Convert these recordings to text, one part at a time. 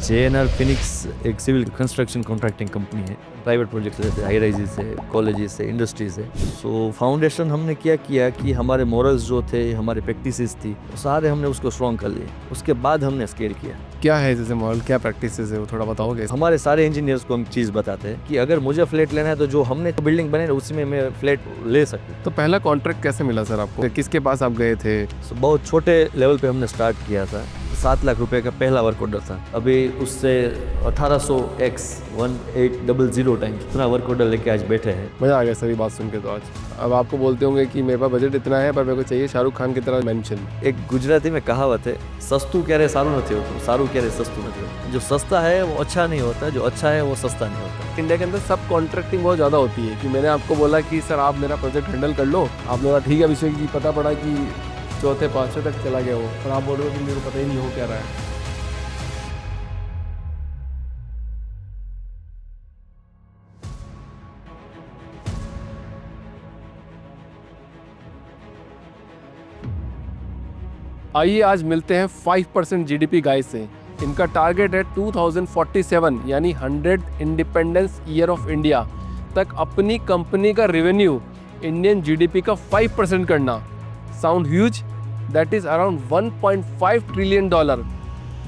JNR Phoenix एक civil construction contracting company है। Private projects रहते हैं, हाई राइजेस से, कॉलेजेस से, इंडस्ट्रीज से। सो फाउंडेशन हमने क्या किया कि हमारे मॉरल्स जो थे, हमारी प्रैक्टिसेस थी, सारे हमने उसको स्ट्रॉन्ग कर लिए। उसके बाद हमने स्केल किया। क्या है जैसे मॉडल, क्या प्रैक्टिसेस है वो थोड़ा बताओगे? हमारे सारे इंजीनियर्स को हम चीज़ बताते हैं कि अगर मुझे फ्लैट लेना है तो जो हमने बिल्डिंग बने उसी में मैं फ्लैट ले सकूँ। तो पहला कॉन्ट्रैक्ट कैसे मिला सर आपको? किसके पास आप गए थे? So, बहुत छोटे लेवल पे हमने स्टार्ट किया था। 7 लाख रुपए का पहला वर्क ऑर्डर था। अभी उससे 1800x 1800 टाइम्स इतना वर्क ऑर्डर लेके आज बैठे हैं। मज़ा आ गया सर ये बात सुन के। तो आज अब आपको बोलते होंगे कि मेरे पास बजट इतना है पर मेरे को चाहिए शाहरुख खान की तरह मेंशन। एक गुजराती में कहावत है, सस्तू क्यारे सारू नहीं होता, सारू क्यारे सस्तू नहीं होता। जो सस्ता है वो अच्छा नहीं होता, जो अच्छा है वो सस्ता नहीं होता। इंडिया के अंदर सब कॉन्ट्रैक्टिंग बहुत ज़्यादा होती है कि मैंने आपको बोला कि सर आप मेरा प्रोजेक्ट हैंडल कर लो, आपने बोला ठीक है अभिषेक जी, पता पड़ा कि चौथे पाँचवें तक चला गया वो, और आप बोल रहे हो कि मेरे को पता ही नहीं हो क्या रहा है। आइए आज मिलते हैं 5% जीडीपी गाइस से। इनका टारगेट है 2047 यानी 100 इंडिपेंडेंस ईयर ऑफ इंडिया तक अपनी कंपनी का रेवेन्यू इंडियन जीडीपी का 5% करना। Sound huge? That is around 1.5 trillion dollar.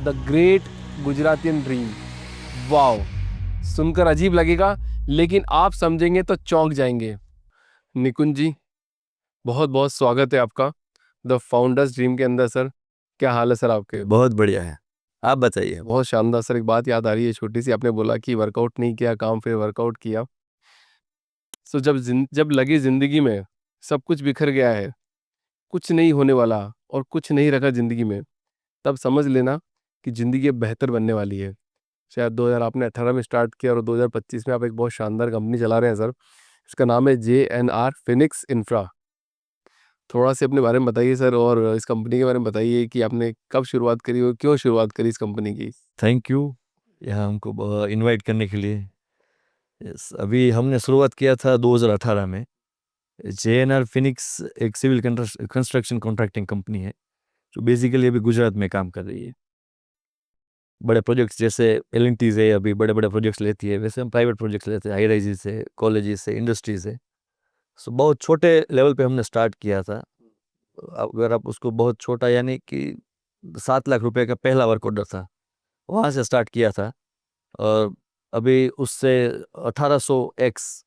The great Gujaratian dream. Wow, सुनकर अजीब लगेगा लेकिन आप समझेंगे तो चौंक जाएंगे। निकुंज जी, बहुत बहुत स्वागत है आपका द फाउंडर्स ड्रीम के अंदर। सर क्या हाल है सर आपके? बहुत बढ़िया है, आप बताइए। बहुत शानदार सर। एक बात याद आ रही है छोटी सी, आपने बोला कि वर्कआउट नहीं किया काम, फिर वर्कआउट किया। सो जब लगी जिंदगी में सब कुछ बिखर गया है, कुछ नहीं होने वाला और कुछ नहीं रखा जिंदगी में, तब समझ लेना कि जिंदगी अब बेहतर बनने वाली है। शायद 2000 आपने 18 में स्टार्ट किया और 2025 में आप एक बहुत शानदार कंपनी चला रहे हैं सर। इसका नाम है JNR फिनिक्स इंफ्रा। थोड़ा सा अपने बारे में बताइए सर, और इस कंपनी के बारे में बताइए कि आपने कब शुरुआत करी और क्यों शुरुआत करी इस कंपनी की। थैंक यू यहाँ हमको इनवाइट करने के लिए। यस, अभी हमने शुरुआत किया था 2018 में। JNR फिनिक्स एक सिविल कंस्ट्रक्शन कॉन्ट्रैक्टिंग कंपनी है जो बेसिकली अभी गुजरात में काम कर रही है। बड़े प्रोजेक्ट्स जैसे L&T है, अभी बड़े बड़े प्रोजेक्ट्स लेती है। वैसे हम प्राइवेट प्रोजेक्ट्स लेते हैं, हाई राइजेस से, कॉलेजेस से, इंडस्ट्रीज से। सो बहुत छोटे लेवल पे हमने स्टार्ट किया था। अगर आप उसको बहुत छोटा यानी कि 7 लाख रुपए का पहला वर्क ऑर्डर था, वहाँ से स्टार्ट किया था। और अभी उससे 1800x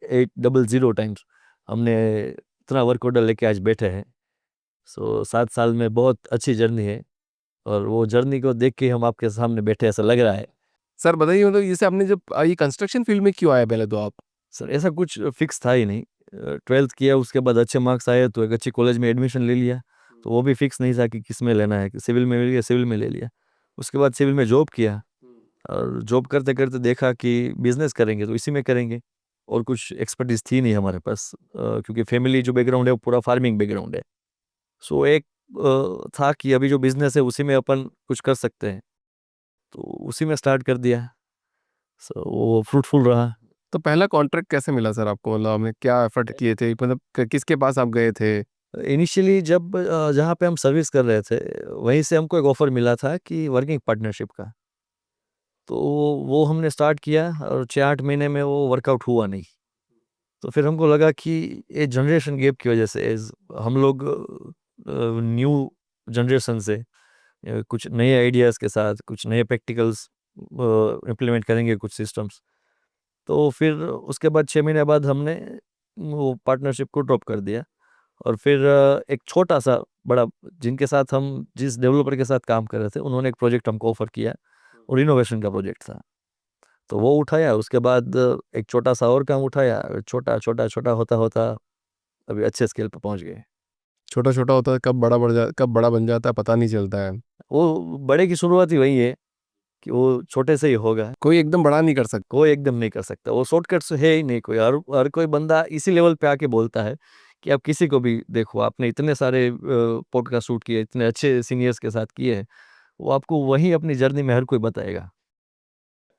1800 टाइम्स हमने इतना वर्क ऑर्डर लेके आज बैठे हैं। सो 7 साल में बहुत अच्छी जर्नी है और वो जर्नी को देख के हम आपके सामने बैठे ऐसा लग रहा है। सर बताइए, मतलब जैसे आपने जब ये कंस्ट्रक्शन फील्ड में क्यों आया पहले तो आप? सर ऐसा कुछ फिक्स था ही नहीं। 12th किया, उसके बाद अच्छे मार्क्स आए तो एक अच्छी कॉलेज में एडमिशन ले लिया। तो वो भी फिक्स नहीं था कि किस में लेना है, कि सिविल में मिल गया, सिविल में ले लिया। उसके बाद सिविल में जॉब किया और जॉब करते करते देखा कि बिजनेस करेंगे तो इसी में करेंगे। और कुछ एक्सपर्टीज थी नहीं हमारे पास, क्योंकि फैमिली जो बैकग्राउंड है वो पूरा फार्मिंग बैकग्राउंड है। सो एक था कि अभी जो बिजनेस है उसी में अपन कुछ कर सकते हैं, तो उसी में स्टार्ट कर दिया। सो वो फ्रूटफुल रहा। तो पहला कॉन्ट्रैक्ट कैसे मिला सर आपको? मतलब आपने क्या एफर्ट किए थे, मतलब किसके पास आप गए थे? इनिशियली जब जहाँ पे हम सर्विस कर रहे थे वहीं से हमको एक ऑफर मिला था कि वर्किंग पार्टनरशिप का। तो वो हमने स्टार्ट किया और 6-8 महीने में वो वर्कआउट हुआ नहीं। तो फिर हमको लगा कि ये जनरेशन गैप की वजह से हम लोग न्यू जनरेशन से कुछ नए आइडियाज़ के साथ कुछ नए प्रैक्टिकल्स इम्प्लीमेंट करेंगे, कुछ सिस्टम्स। तो फिर उसके बाद 6 महीने बाद हमने वो पार्टनरशिप को ड्रॉप कर दिया। और फिर एक छोटा सा बड़ा, जिनके साथ हम जिस डेवलपर के साथ काम कर रहे थे उन्होंने एक प्रोजेक्ट हमको ऑफर किया और इनोवेशन का प्रोजेक्ट था। तो वो उठाया। उसके बाद एक छोटा सा और काम उठाया, छोटा छोटा छोटा होता होता अभी अच्छे स्केल पर पहुंच गए। छोटा छोटा होता है, कब बड़ा बन जाता है पता नहीं चलता है। वो बड़े की शुरुआत ही वही है कि वो छोटे से ही होगा। कोई एकदम बड़ा नहीं कर सकता। कोई एकदम नहीं कर सकता, वो शॉर्टकट्स है ही नहीं कोई। हर कोई बंदा इसी लेवल पे आके बोलता है कि आप किसी को भी देखो, आपने इतने सारे पॉडकास्ट शूट किए, इतने अच्छे सीनियर्स के साथ किए हैं, वो आपको वही अपनी जर्नी में हर कोई बताएगा।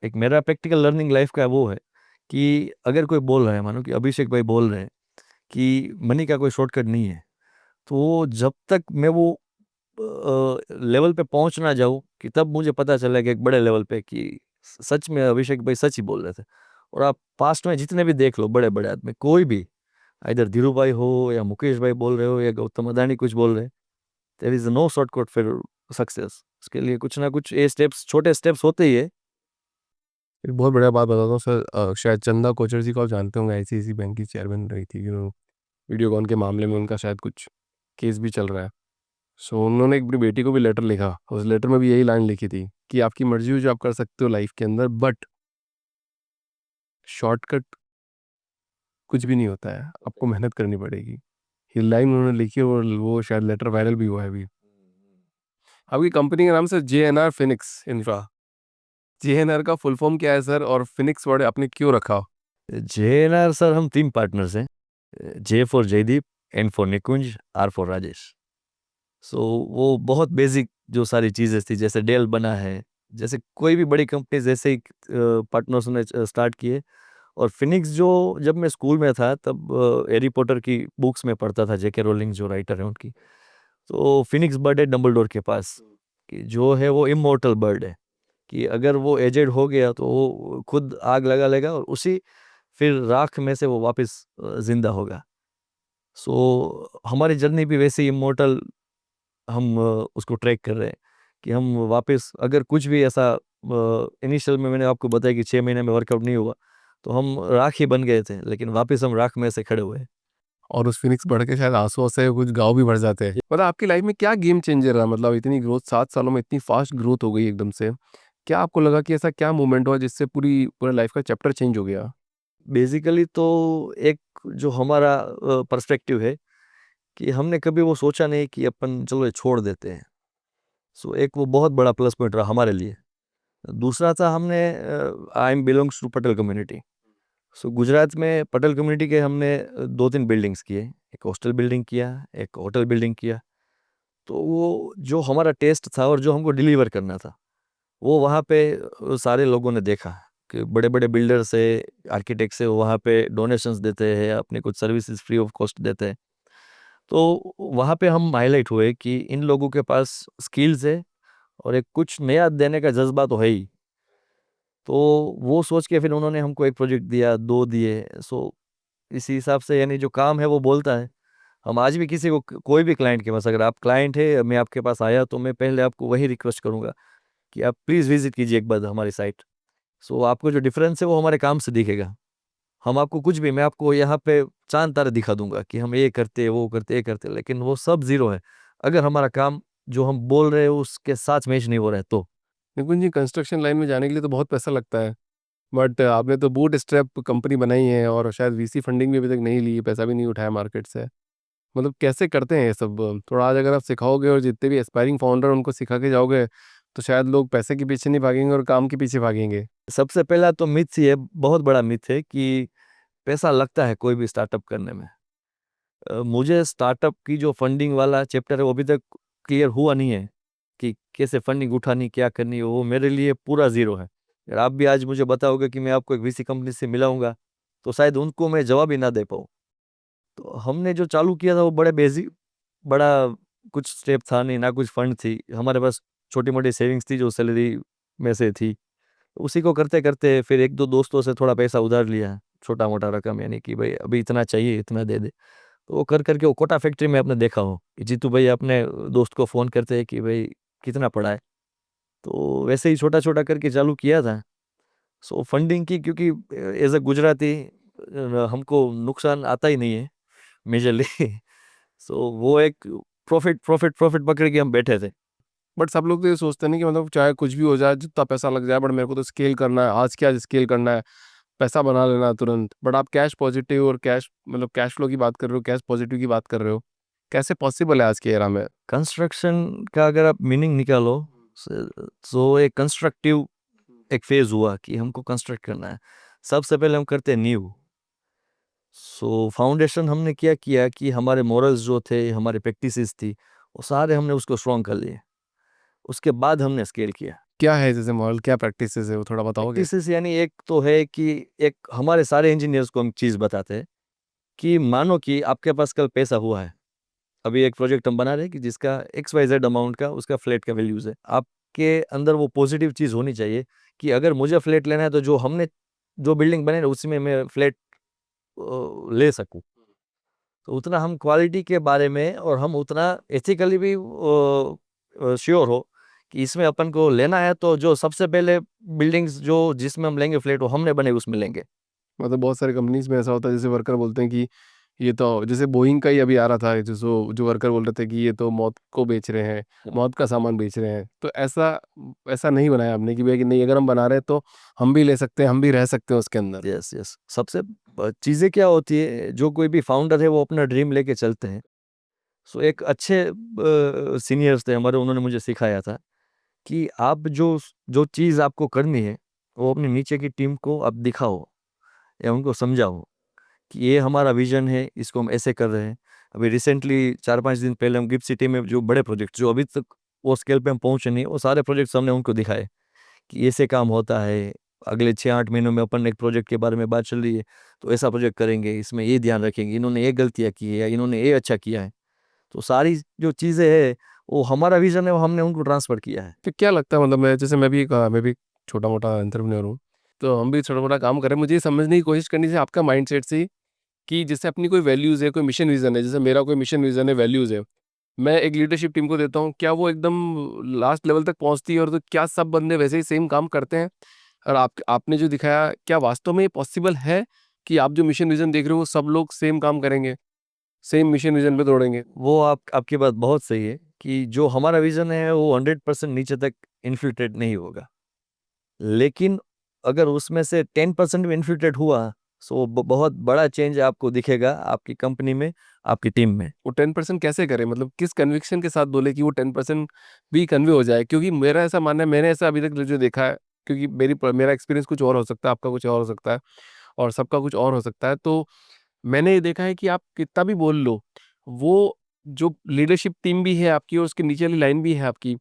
एक मेरा प्रैक्टिकल लर्निंग लाइफ का वो है कि अगर कोई बोल रहा है, मानो कि अभिषेक भाई बोल रहे हैं कि मनी का कोई शॉर्टकट नहीं है, तो जब तक मैं वो लेवल पे पहुंच ना जाऊं कि तब मुझे पता चला कि एक बड़े लेवल पे कि सच में अभिषेक भाई सच ही बोल रहे थे। और आप पास्ट में जितने भी देख लो बड़े बड़े आदमी, कोई भी, इधर धीरू भाई हो या मुकेश भाई बोल रहे हो या गौतम अदानी कुछ बोल रहे हैं, there is no shortcut for success. उसके लिए कुछ ना कुछ ये स्टेप्स, छोटे स्टेप्स होते ही है। एक बहुत बढ़िया बात बताता हूँ सर, शायद चंदा कोचर जी को आप जानते होंगे, आईसीआईसी बैंक की चेयरमैन रही थी, वीडियोकॉन के मामले में उनका शायद कुछ केस भी चल रहा है। सो उन्होंने अपनी बेटी को भी लेटर लिखा, उस लेटर में भी यही लाइन लिखी थी कि आपकी मर्जी हो जो आप कर सकते हो लाइफ के अंदर, बट शॉर्टकट कुछ भी नहीं होता है, आपको मेहनत करनी पड़ेगी। ये लाइन उन्होंने लिखी और वो शायद लेटर वायरल भी हुआ है अभी। आपकी कंपनी का नाम sir JNR Phoenix infra, JNR का फुल फॉर्म क्या है सर, और फिनिक्स वर्ड आपने क्यों रखा? JNR सर, हम 3 पार्टनर्स हैं, J for Jaydeep, N for Nikunj, R for Rajesh. So वो बहुत बेसिक जो सारी चीज़ें थी, जैसे डेल बना है, जैसे कोई भी बड़ी कंपनी जैसे ही पार्टनर्स ने स्टार्ट किए। और फिनिक्स जो, जब मैं स्कूल में था तब हैरी पॉटर की बुक्स में पढ़ता था, जेके रोलिंग जो राइटर है उनकी। तो फिनिक्स बर्ड है डंबलडोर के पास, कि जो है वो इमॉर्टल बर्ड है, कि अगर वो एजेड हो गया तो वो खुद आग लगा लेगा और उसी फिर राख में से वो वापस जिंदा होगा। सो हमारी जर्नी भी वैसे ही इमॉर्टल, हम उसको ट्रैक कर रहे हैं कि हम वापस, अगर कुछ भी ऐसा इनिशियल में मैंने आपको बताया कि 6 महीने में वर्कआउट नहीं हुआ, तो हम राख ही बन गए थे, लेकिन वापस हम राख में से खड़े हुए। और उस फिनिक्स बढ़ के शायद आंसुओं से कुछ गाँव भी भर जाते हैं। मतलब आपकी लाइफ में क्या गेम चेंजर रहा, मतलब इतनी ग्रोथ, 7 सालों में इतनी फास्ट ग्रोथ हो गई एकदम से, क्या आपको लगा कि ऐसा क्या मोमेंट हुआ जिससे पूरा लाइफ का चैप्टर चेंज हो गया? बेसिकली तो एक जो हमारा पर्सपेक्टिव है कि हमने कभी वो सोचा नहीं कि अपन चलो ये छोड़ देते हैं। सो एक वो बहुत बड़ा प्लस पॉइंट रहा हमारे लिए। दूसरा था, हमने I am belongs to Patel community. So Gujarat में पटेल कम्युनिटी के हमने 2-3 बिल्डिंग्स किए, एक हॉस्टल बिल्डिंग किया, एक होटल बिल्डिंग किया। तो वो जो हमारा टेस्ट था और जो हमको डिलीवर करना था, वो वहाँ पे सारे लोगों ने देखा कि बड़े बड़े बिल्डर्स है, आर्किटेक्ट्स है, वो वहाँ पे डोनेशंस देते हैं, अपने कुछ सर्विसेज फ्री ऑफ कॉस्ट देते हैं। तो वहाँ पे हम हाईलाइट हुए कि इन लोगों के पास स्किल्स है और एक कुछ नया देने का जज्बा तो है ही। तो वो सोच के फिर उन्होंने हमको एक प्रोजेक्ट दिया, 2 दिए। सो इसी हिसाब से, यानी जो काम है वो बोलता है। हम आज भी किसी को, कोई भी क्लाइंट के पास, अगर आप क्लाइंट है, मैं आपके पास आया तो मैं पहले आपको वही रिक्वेस्ट करूंगा कि आप प्लीज़ विजिट कीजिए एक बार हमारी साइट। सो आपको जो डिफरेंस है वो हमारे काम से दिखेगा। हम आपको कुछ भी, मैं आपको यहाँ पे चांद तारे दिखा दूंगा कि हम ये करते, वो करते, ये करते, लेकिन वो सब ज़ीरो है अगर हमारा काम जो हम बोल रहे हैं उसके साथ मैच नहीं हो रहा है तो। निकुंज जी, कंस्ट्रक्शन लाइन में जाने के लिए तो बहुत पैसा लगता है, बट आपने तो बूट स्ट्रैप कंपनी बनाई है और शायद VC फंडिंग भी अभी तक नहीं ली, पैसा भी नहीं उठाया मार्केट से। मतलब कैसे करते हैं ये सब? थोड़ा आज अगर आप सिखाओगे और जितने भी एस्पायरिंग फाउंडर उनको सिखा के जाओगे, तो शायद लोग पैसे के पीछे नहीं भागेंगे और काम के पीछे भागेंगे। सबसे पहला तो मिथ ही है, बहुत बड़ा मिथ है कि पैसा लगता है कोई भी स्टार्टअप करने में। मुझे स्टार्टअप की जो फंडिंग वाला चैप्टर है वो अभी तक क्लियर हुआ नहीं है कि कैसे फंडिंग उठानी, क्या करनी है, वो मेरे लिए पूरा ज़ीरो है। अगर आप भी आज मुझे बताओगे कि मैं आपको एक VC कंपनी से मिलाऊंगा, तो शायद उनको मैं जवाब ही ना दे पाऊँ। तो हमने जो चालू किया था वो बड़े बेसिक, बड़ा कुछ स्टेप था नहीं, ना कुछ फंड थी हमारे पास, छोटी मोटी सेविंग्स थी जो सैलरी में से थी। उसी को करते करते फिर एक दो दोस्तों से थोड़ा पैसा उधार लिया, छोटा मोटा रकम, यानी कि भाई अभी इतना चाहिए, इतना दे दे। तो वो कर करके, वो कोटा फैक्ट्री में आपने देखा हो कि जीतू भाई अपने दोस्त को फ़ोन करते हैं कि भाई कितना पड़ा है। तो वैसे ही छोटा छोटा करके चालू किया था। सो फंडिंग की, क्योंकि एज अ गुजराती हमको नुकसान आता ही नहीं है मेजरली। सो वो एक प्रॉफिट प्रॉफिट प्रॉफिट पकड़ के हम बैठे थे। बट सब लोग तो ये सोचते हैं ना कि मतलब चाहे कुछ भी हो जाए, जितना पैसा लग जाए, बट मेरे को तो स्केल करना है, आज के आज स्केल करना है, पैसा बना लेना है तुरंत। बट आप कैश पॉजिटिव और कैश, मतलब कैश फ्लो की बात कर रहे हो, कैश पॉजिटिव की बात कर रहे हो, कैसे पॉसिबल है आज के एरा में? कंस्ट्रक्शन का अगर आप मीनिंग निकालो, सो एक कंस्ट्रक्टिव एक फेज हुआ कि हमको कंस्ट्रक्ट करना है। सबसे पहले हम करते हैं नींव। सो फाउंडेशन हमने क्या किया कि हमारे मोरल्स जो थे, हमारे प्रैक्टिसेस थी, वो सारे हमने उसको स्ट्रॉन्ग कर लिए। उसके बाद हमने स्केल किया। क्या है जैसे मॉडल, क्या प्रैक्टिसेस है वो थोड़ा बताओगे? प्रैक्टिसेस यानी एक तो है कि, एक हमारे सारे इंजीनियर्स को हम चीज़ बताते हैं कि मानो कि आपके पास कल पैसा हुआ है। अभी एक प्रोजेक्ट हम बना रहे हैं कि जिसका XYZ अमाउंट का उसका फ्लैट का वैल्यूज़ है। आप के अंदर वो पॉजिटिव चीज़ होनी चाहिए कि अगर मुझे फ्लैट लेना है तो जो हमने जो बिल्डिंग बने उसी में मैं फ्लैट ले सकूं। तो उतना हम क्वालिटी के बारे में और हम उतना एथिकली भी श्योर हो कि इसमें अपन को लेना है तो जो सबसे पहले बिल्डिंग्स जो जिसमें हम लेंगे फ्लैट वो हमने बने उसमें लेंगे। मतलब बहुत सारे कंपनीज में ऐसा होता है, जैसे वर्कर बोलते हैं कि ये तो, जैसे बोइंग का ही अभी आ रहा था, जो वर्कर बोल रहे थे कि ये तो मौत को बेच रहे हैं, मौत का सामान बेच रहे हैं। तो ऐसा ऐसा नहीं बनाया आपने कि भाई कि नहीं, अगर हम बना रहे हैं तो हम भी ले सकते हैं, हम भी रह सकते हैं उसके अंदर। यस यस, सबसे चीज़ें क्या होती है, जो कोई भी फाउंडर है वो अपना ड्रीम लेके चलते हैं। सो एक अच्छे सीनियर्स थे हमारे, उन्होंने मुझे सिखाया था कि आप जो जो चीज़ आपको करनी है वो अपने नीचे की टीम को आप दिखाओ या उनको समझाओ कि ये हमारा विजन है, इसको हम ऐसे कर रहे हैं। अभी रिसेंटली 4-5 दिन पहले हम गिफ्ट सिटी में जो बड़े प्रोजेक्ट जो अभी तक वो स्केल पे हम पहुंचे नहीं, वो सारे प्रोजेक्ट्स हमने उनको दिखाए कि ऐसे काम होता है। अगले 6-8 महीनों में अपन एक प्रोजेक्ट के बारे में बात चल रही है, तो ऐसा प्रोजेक्ट करेंगे, इसमें ये ध्यान रखेंगे, इन्होंने ये गलतियाँ की है या इन्होंने ये अच्छा किया है। तो सारी जो चीज़ें हैं वो हमारा विजन है, वो हमने उनको ट्रांसफ़र किया है। तो क्या लगता है, मतलब मैं भी छोटा मोटा एंटरप्रेन्योर हूँ, तो हम भी छोटा मोटा काम कर रहे हैं। मुझे ये समझने की कोशिश करनी चाहिए आपका माइंडसेट से कि जैसे अपनी कोई वैल्यूज़ है, कोई मिशन विज़न है, जैसे मेरा कोई मिशन विज़न है, वैल्यूज़ है, मैं एक लीडरशिप टीम को देता हूँ, क्या वो एकदम लास्ट लेवल तक पहुँचती है? और तो क्या सब बंदे वैसे ही सेम काम करते हैं? और आपने जो दिखाया, क्या वास्तव में ये पॉसिबल है कि आप जो मिशन विज़न देख रहे हो, सब लोग सेम काम करेंगे, सेम मिशन विज़न पे दौड़ेंगे? वो आपकी बात बहुत सही है कि जो हमारा विज़न है वो 100% नीचे तक इन्फिल्ट्रेट नहीं होगा। लेकिन अगर उसमें से 10% भी इन्फिल्ट्रेट हुआ, सो बहुत बड़ा चेंज आपको दिखेगा आपकी कंपनी में, आपकी टीम में। वो 10% कैसे करें? मतलब किस कन्विक्शन के साथ बोले कि वो 10% भी कन्वे हो जाए? क्योंकि मेरा ऐसा मानना है, मैंने ऐसा अभी तक जो देखा है, क्योंकि मेरा एक्सपीरियंस कुछ और हो सकता है, आपका कुछ और हो सकता है, और सबका कुछ और हो सकता है। तो मैंने ये देखा है कि आप कितना भी बोल लो, वो जो लीडरशिप टीम भी है आपकी और उसके नीचे वाली लाइन भी है आपकी,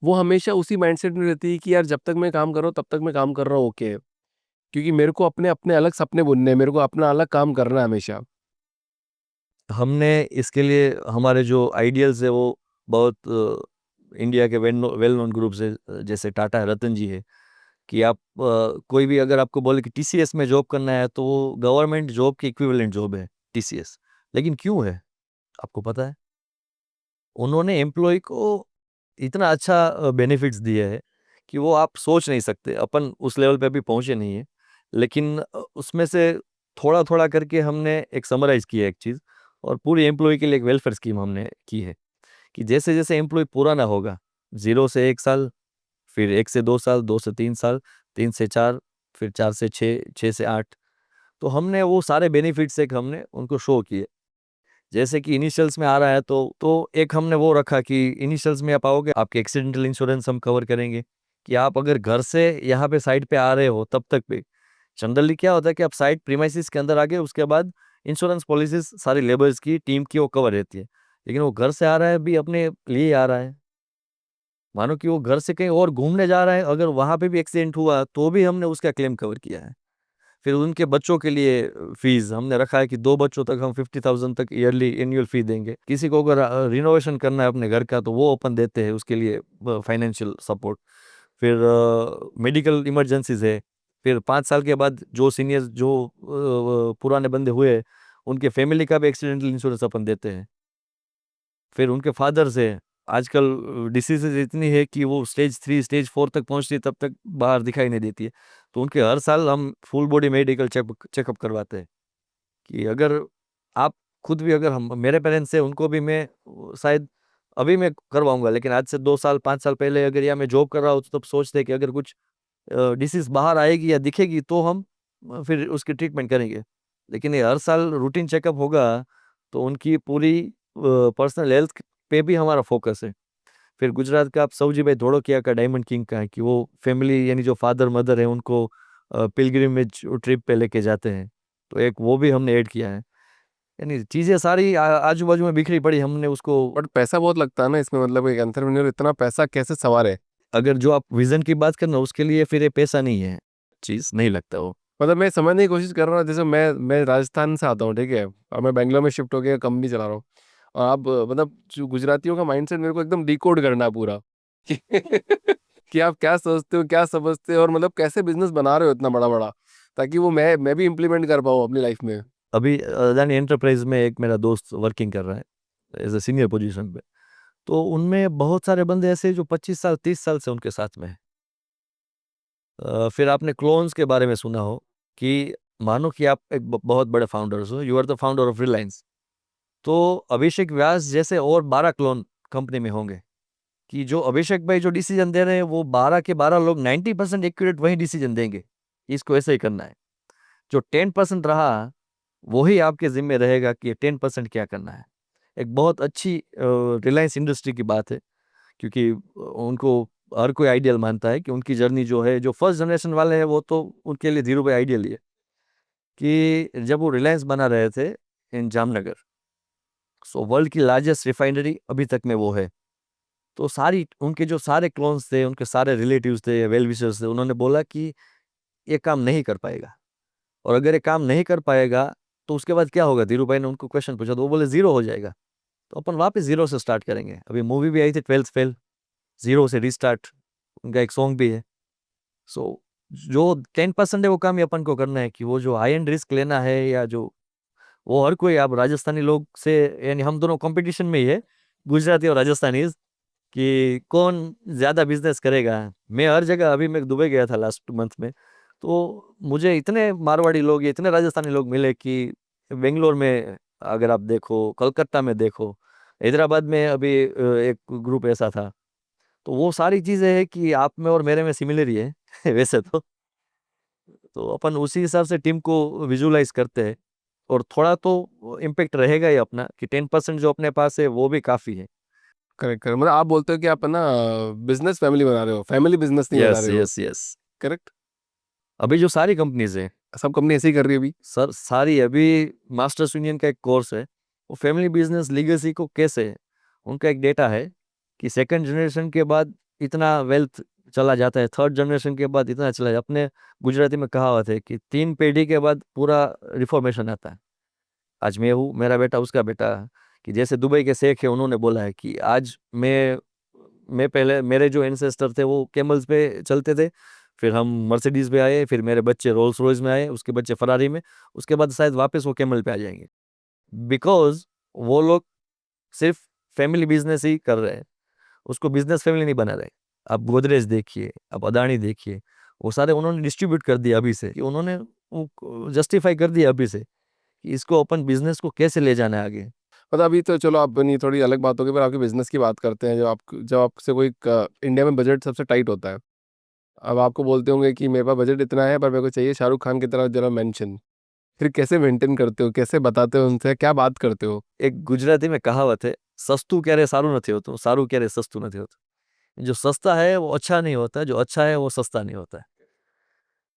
वो हमेशा उसी माइंडसेट में रहती है कि यार जब तक मैं काम कर रहा हूँ, तब तक मैं काम कर रहा हूँ, ओके है। क्योंकि मेरे को अपने अपने अलग सपने बुनने हैं, मेरे को अपना अलग काम करना है हमेशा। हमने इसके लिए हमारे जो आइडियल्स है वो बहुत इंडिया के वेल नोन ग्रुप्स है, जैसे टाटा है, रतन जी है, कि आप कोई भी अगर आपको बोले कि टीसीएस में जॉब करना है तो वो गवर्नमेंट जॉब की इक्विवेलेंट जॉब है टीसीएस। लेकिन क्यों है? आपको पता है? उन्होंने एम्प्लॉय को इतना अच्छा बेनिफिट्स दिए हैं कि वो आप सोच नहीं सकते। अपन उस लेवल पे अभी पहुँचे नहीं हैं। लेकिन उसमें से थोड़ा-थोड़ा करके हमने एक समराइज़ किया है एक चीज़, और पूरी एम्प्लॉयी के लिए एक वेलफेयर स्कीम हमने की है कि जैसे-जैसे एम्प्लॉयी पुराना होगा, 0 से 1 साल, फिर 1 से 2 साल, 2 से 3 साल, 3 से 4, फिर 4 से 6, 6 से 8, तो हमने वो सारे बेनिफिट्स एक हमने उनको शो किए। जैसे कि इनिशियल्स में आ रहा है तो एक हमने वो रखा कि इनिशियल्स में आप आओगे, आपके एक्सीडेंटल इंश्योरेंस हम कवर करेंगे, कि आप अगर घर से यहाँ पे साइट पे आ रहे हो तब तक भी। जनरली क्या होता है कि आप साइट प्रीमाइसेस के अंदर आ गए, उसके बाद इंश्योरेंस पॉलिसीज सारी लेबर्स की टीम की वो कवर रहती है। लेकिन वो घर से आ रहा है भी अपने लिए आ रहा है, मानो कि वो घर से कहीं और घूमने जा रहा है, अगर वहाँ पे भी एक्सीडेंट हुआ तो भी हमने उसका क्लेम कवर किया है। फिर उनके बच्चों के लिए फीस हमने रखा है कि 2 बच्चों तक हम 50,000 तक ईयरली एनुअल फी देंगे। किसी को अगर रिनोवेशन करना है अपने घर का तो वो अपन देते हैं उसके लिए फाइनेंशियल सपोर्ट। फिर मेडिकल इमरजेंसीज़ है। फिर 5 साल के बाद जो सीनियर्स जो पुराने बंदे हुए, उनके फैमिली का भी एक्सीडेंटल इंश्योरेंस अपन देते हैं। फिर उनके फादर्स हैं। आजकल डिसीज़ेज़ इतनी है कि वो स्टेज 3, स्टेज 4 तक पहुँचती है, तब तक बाहर दिखाई नहीं देती है। तो उनके हर साल हम फुल बॉडी मेडिकल चेकअप करवाते हैं कि अगर आप खुद भी, अगर हम मेरे पेरेंट्स हैं, उनको भी मैं शायद अभी मैं करवाऊँगा, लेकिन आज से 2 साल, 5 साल पहले अगर या मैं जॉब कर रहा हूँ, तो तब सोचते हैं कि अगर कुछ डिसीज़ बाहर आएगी या दिखेगी तो हम फिर उसकी ट्रीटमेंट करेंगे। लेकिन ये हर साल रूटीन चेकअप होगा, तो उनकी पूरी पर्सनल हेल्थ पे भी हमारा फ़ोकस है। फिर गुजरात का आप सऊजी भाई धोड़किया का डायमंड किंग का है कि वो फैमिली यानी जो फादर-मदर है उनको पिलग्रिमेज ट्रिप पे लेके जाते हैं। तो एक वो भी हमने ऐड किया है। यानी चीज़ें सारी आजू-बाजू में बिखरी पड़ी, हमने उसको। बट पैसा बहुत लगता है ना इसमें, मतलब एक एंटरप्रेन्योर इतना पैसा कैसे संवारे? अगर जो आप विज़न की बात कर रहे हो उसके लिए फिर ये पैसा नहीं है, चीज़ नहीं लगता वो। मतलब मैं समझने की कोशिश कर रहा हूँ, जैसे मैं राजस्थान से आता हूँ, ठीक है? और मैं बैंगलोर में शिफ्ट होके कंपनी चला रहा हूँ। और आप मतलब जो गुजरातियों का माइंडसेट मेरे को एकदम डिकोड करना है पूरा। कि कि आप क्या सोचते हो, क्या समझते हो, और मतलब कैसे बिजनेस बना रहे हो इतना बड़ा बड़ा, ताकि वो मैं भी इम्प्लीमेंट कर पाऊँ अपनी लाइफ में। अभी अदानी एंटरप्राइज में एक मेरा दोस्त वर्किंग कर रहा है एज ए सीनियर पोजीशन पे। तो उनमें बहुत सारे बंदे ऐसे जो 25 साल 30 साल से उनके साथ में है। फिर आपने क्लोन्स के बारे में सुना हो कि मानो कि आप एक बहुत बड़े फाउंडर्स हो, you are the founder of Reliance. तो अभिषेक व्यास जैसे और 12 क्लोन कंपनी में होंगे, कि जो अभिषेक भाई जो डिसीजन दे रहे हैं वो 12 के 12 लोग 90% एक्यूरेट वही डिसीजन देंगे, इसको ऐसे ही करना है। जो 10% रहा वही आपके जिम्मे रहेगा कि 10% क्या करना है। एक बहुत अच्छी रिलायंस इंडस्ट्री की बात है, क्योंकि उनको हर कोई आइडियल मानता है कि उनकी जर्नी जो है, जो फर्स्ट जनरेशन वाले हैं वो तो उनके लिए धीरू भाई आइडियल ही है। कि जब वो रिलायंस बना रहे थे इन जामनगर, सो वर्ल्ड की लार्जेस्ट रिफाइनरी अभी तक में वो है। तो सारी उनके जो सारे क्लोन्स थे, उनके सारे रिलेटिव्स थे, वेल विशर्स थे, उन्होंने बोला कि ये काम नहीं कर पाएगा, और अगर ये काम नहीं कर पाएगा तो उसके बाद क्या होगा। धीरू भाई ने उनको क्वेश्चन पूछा तो वो बोले जीरो हो जाएगा। तो अपन वापस जीरो से स्टार्ट करेंगे। अभी मूवी भी आई थी 12th फेल, जीरो से रिस्टार्ट, उनका एक सॉन्ग भी है। सो जो 10% है वो काम ही अपन को करना है, कि वो जो हाई एंड रिस्क लेना है, या जो वो हर कोई, आप राजस्थानी लोग से, यानी हम दोनों कंपटीशन में ही है, गुजराती और राजस्थानी, कि कौन ज़्यादा बिजनेस करेगा। मैं हर जगह, अभी मैं दुबई गया था लास्ट मंथ में, तो मुझे इतने मारवाड़ी लोग, इतने राजस्थानी लोग मिले कि बेंगलोर में अगर आप देखो, कलकत्ता में देखो, हैदराबाद में अभी एक ग्रुप ऐसा था। तो वो सारी चीज़ें हैं कि आप में और मेरे में सिमिलर ही है वैसे तो अपन उसी हिसाब से टीम को विजुलाइज करते हैं। और थोड़ा तो इम्पेक्ट रहेगा ही अपना, कि 10% जो अपने पास है वो भी काफ़ी है। करेक्ट करेक्ट, मतलब आप बोलते हो कि आप ना बिजनेस फैमिली बना रहे हो, फैमिली बिजनेस नहीं बना यस रहे हो। Yes yes. करेक्ट। अभी जो सारी कंपनीज हैं, सब कंपनी ऐसे ही कर रही है अभी। सर सारी, अभी मास्टर्स यूनियन का एक कोर्स है, वो फैमिली बिजनेस लीगेसी को कैसे, उनका एक डेटा है कि सेकंड जनरेशन के बाद इतना वेल्थ चला जाता है, थर्ड जनरेशन के बाद इतना चला जाता। अपने गुजराती में कहावत है कि 3 पीढ़ी के बाद पूरा रिफॉर्मेशन आता है। आज मैं हूँ, मेरा बेटा, उसका बेटा। कि जैसे दुबई के शेख है, उन्होंने बोला है कि आज मैं पहले, मेरे जो एंसेस्टर थे वो कैमल्स पे चलते थे, फिर हम मर्सिडीज पे आए, फिर मेरे बच्चे रोल्स रॉयस में आए, उसके बच्चे फरारी में, उसके बाद शायद वापस वो कैमल पे आ जाएंगे। बिकॉज वो लोग सिर्फ फैमिली बिजनेस ही कर रहे हैं, उसको बिजनेस फैमिली नहीं बना रहे। आप गोदरेज देखिए, आप अदानी देखिए, वो सारे उन्होंने डिस्ट्रीब्यूट कर दिया अभी से, कि उन्होंने जस्टिफाई कर दिया अभी से कि इसको अपन बिजनेस को कैसे ले जाना है आगे। मतलब अभी तो चलो अपनी थोड़ी अलग बात होगी, पर आपके बिजनेस की बात करते हैं। जब आपसे कोई इंडिया में बजट सबसे टाइट होता है, अब आपको बोलते होंगे कि मेरे पास बजट इतना है पर मेरे को चाहिए शाहरुख खान की तरह जरा मेंशन, फिर कैसे मेंटेन करते हो, कैसे बताते हो उनसे, क्या बात करते हो? एक गुजराती में कहावत है, सस्तू क्यारे सारू નથી होતું, सारू क्यारे सस्तू નથી होતું। जो सस्ता है वो अच्छा नहीं होता, जो अच्छा है वो सस्ता नहीं होता है।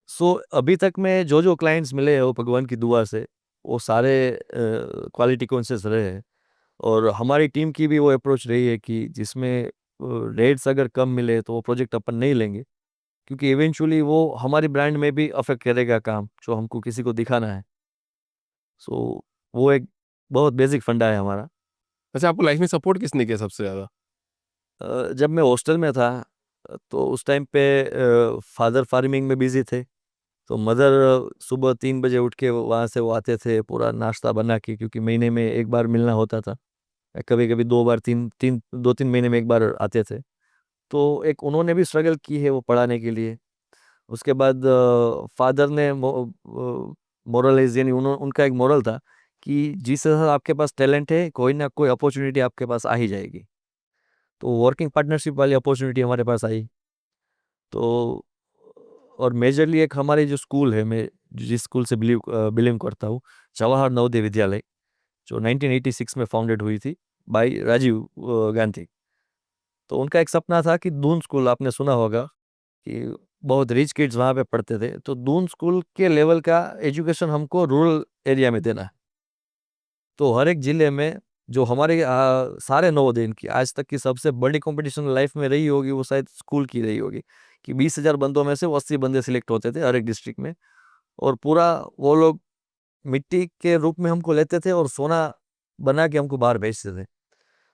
सो अभी तक में जो जो क्लाइंट्स मिले हैं वो भगवान की दुआ से, वो सारे क्वालिटी कॉन्शियस रहे हैं। और हमारी टीम की भी वो अप्रोच रही है कि जिसमें रेट्स अगर कम मिले तो वो प्रोजेक्ट अपन नहीं लेंगे, क्योंकि इवेंचुअली वो हमारी ब्रांड में भी अफेक्ट करेगा काम जो हमको किसी को दिखाना है। सो वो एक बहुत बेसिक फंडा है हमारा। अच्छा, आपको लाइफ में सपोर्ट किसने किया सबसे ज्यादा? जब मैं हॉस्टल में था, तो उस टाइम पे फादर फार्मिंग में बिजी थे। तो मदर सुबह 3 बजे उठ के वहाँ से वो आते थे पूरा नाश्ता बना के, क्योंकि महीने में एक बार मिलना होता था, कभी कभी 2 बार, तीन तीन 2-3 महीने में एक बार आते थे। तो एक उन्होंने भी स्ट्रगल की है वो पढ़ाने के लिए। उसके बाद फादर ने मोरलाइज, यानी उनका एक मोरल था कि जिस तरह आपके पास टैलेंट है, कोई ना कोई अपॉर्चुनिटी आपके पास आ ही जाएगी। तो वर्किंग पार्टनरशिप वाली अपॉर्चुनिटी हमारे पास आई। तो और मेजरली एक हमारी जो स्कूल है, मैं जिस स्कूल से बिलीव करता हूँ, जवाहर नवोदय विद्यालय, जो 1986 में फाउंडेड हुई थी बाय राजीव गांधी। तो उनका एक सपना था कि दून स्कूल, आपने सुना होगा कि बहुत रिच किड्स वहाँ पे पढ़ते थे, तो दून स्कूल के लेवल का एजुकेशन हमको रूरल एरिया में देना है। तो हर एक जिले में जो हमारे सारे नवोदय की आज तक की सबसे बड़ी कंपटीशन लाइफ में रही होगी, वो शायद स्कूल की रही होगी, कि 20,000 बंदों में से वो 80 बंदे सिलेक्ट होते थे हर एक डिस्ट्रिक्ट में। और पूरा वो लोग मिट्टी के रूप में हमको लेते थे और सोना बना के हमको बाहर भेजते थे।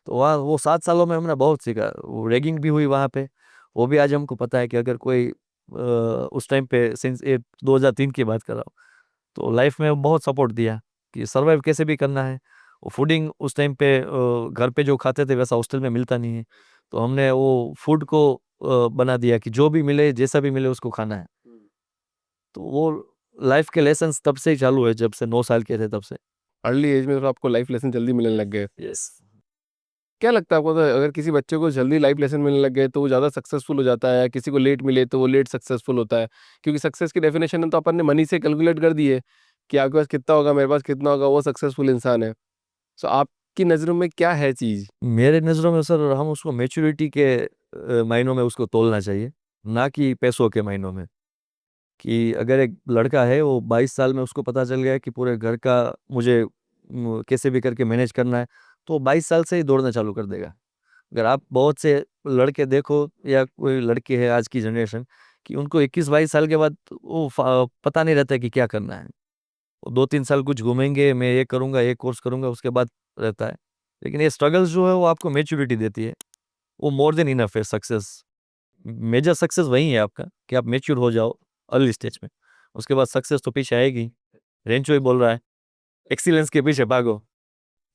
तो वहाँ वो 7 सालों में हमने बहुत सीखा, वो रैगिंग भी हुई वहाँ पे, वो भी आज हमको पता है कि अगर कोई उस टाइम पे सिंस 2003 की बात कर रहा हूँ, तो लाइफ में बहुत सपोर्ट दिया कि सर्वाइव कैसे भी करना है। वो फूडिंग उस टाइम पे घर पे जो खाते थे वैसा हॉस्टल में मिलता नहीं है, तो हमने वो फूड को बना दिया कि जो भी मिले जैसा भी मिले उसको खाना है। तो वो लाइफ के लेसन्स तब से ही चालू है, जब से 9 साल के थे तब से। अर्ली एज में तो आपको लाइफ लेसन जल्दी मिलने लग गए। यस। क्या लगता है आपको, तो अगर किसी बच्चे को जल्दी लाइफ लेसन मिलने लग गए तो वो ज़्यादा सक्सेसफुल हो जाता है, या किसी को लेट मिले तो वो लेट सक्सेसफुल होता है? क्योंकि सक्सेस की डेफिनेशन तो अपन ने मनी से कैलकुलेट कर दी है कि आपके पास कितना होगा, मेरे पास कितना होगा, वो सक्सेसफुल इंसान है। सो आपकी नज़रों में क्या है चीज़? मेरे नज़रों में सर हम उसको मैच्योरिटी के मायनों में उसको तोलना चाहिए, ना कि पैसों के मायनों में। कि अगर एक लड़का है वो 22 साल में उसको पता चल गया है कि पूरे घर का मुझे कैसे भी करके मैनेज करना है, तो वो 22 साल से ही दौड़ना चालू कर देगा। अगर आप बहुत से लड़के देखो या कोई लड़की है आज की जनरेशन, कि उनको 21-22 साल के बाद वो पता नहीं रहता है कि क्या करना है। वो 2-3 साल कुछ घूमेंगे, मैं ये करूँगा, ये कोर्स करूँगा, उसके बाद रहता है। लेकिन ये स्ट्रगल्स जो है वो आपको मैच्योरिटी देती है, वो मोर देन इनफ है सक्सेस। मेजर सक्सेस वही है आपका कि आप मैच्योर हो जाओ अर्ली स्टेज में, उसके बाद सक्सेस तो पीछे आएगी। रेंचो ही बोल रहा है, एक्सीलेंस के पीछे भागो।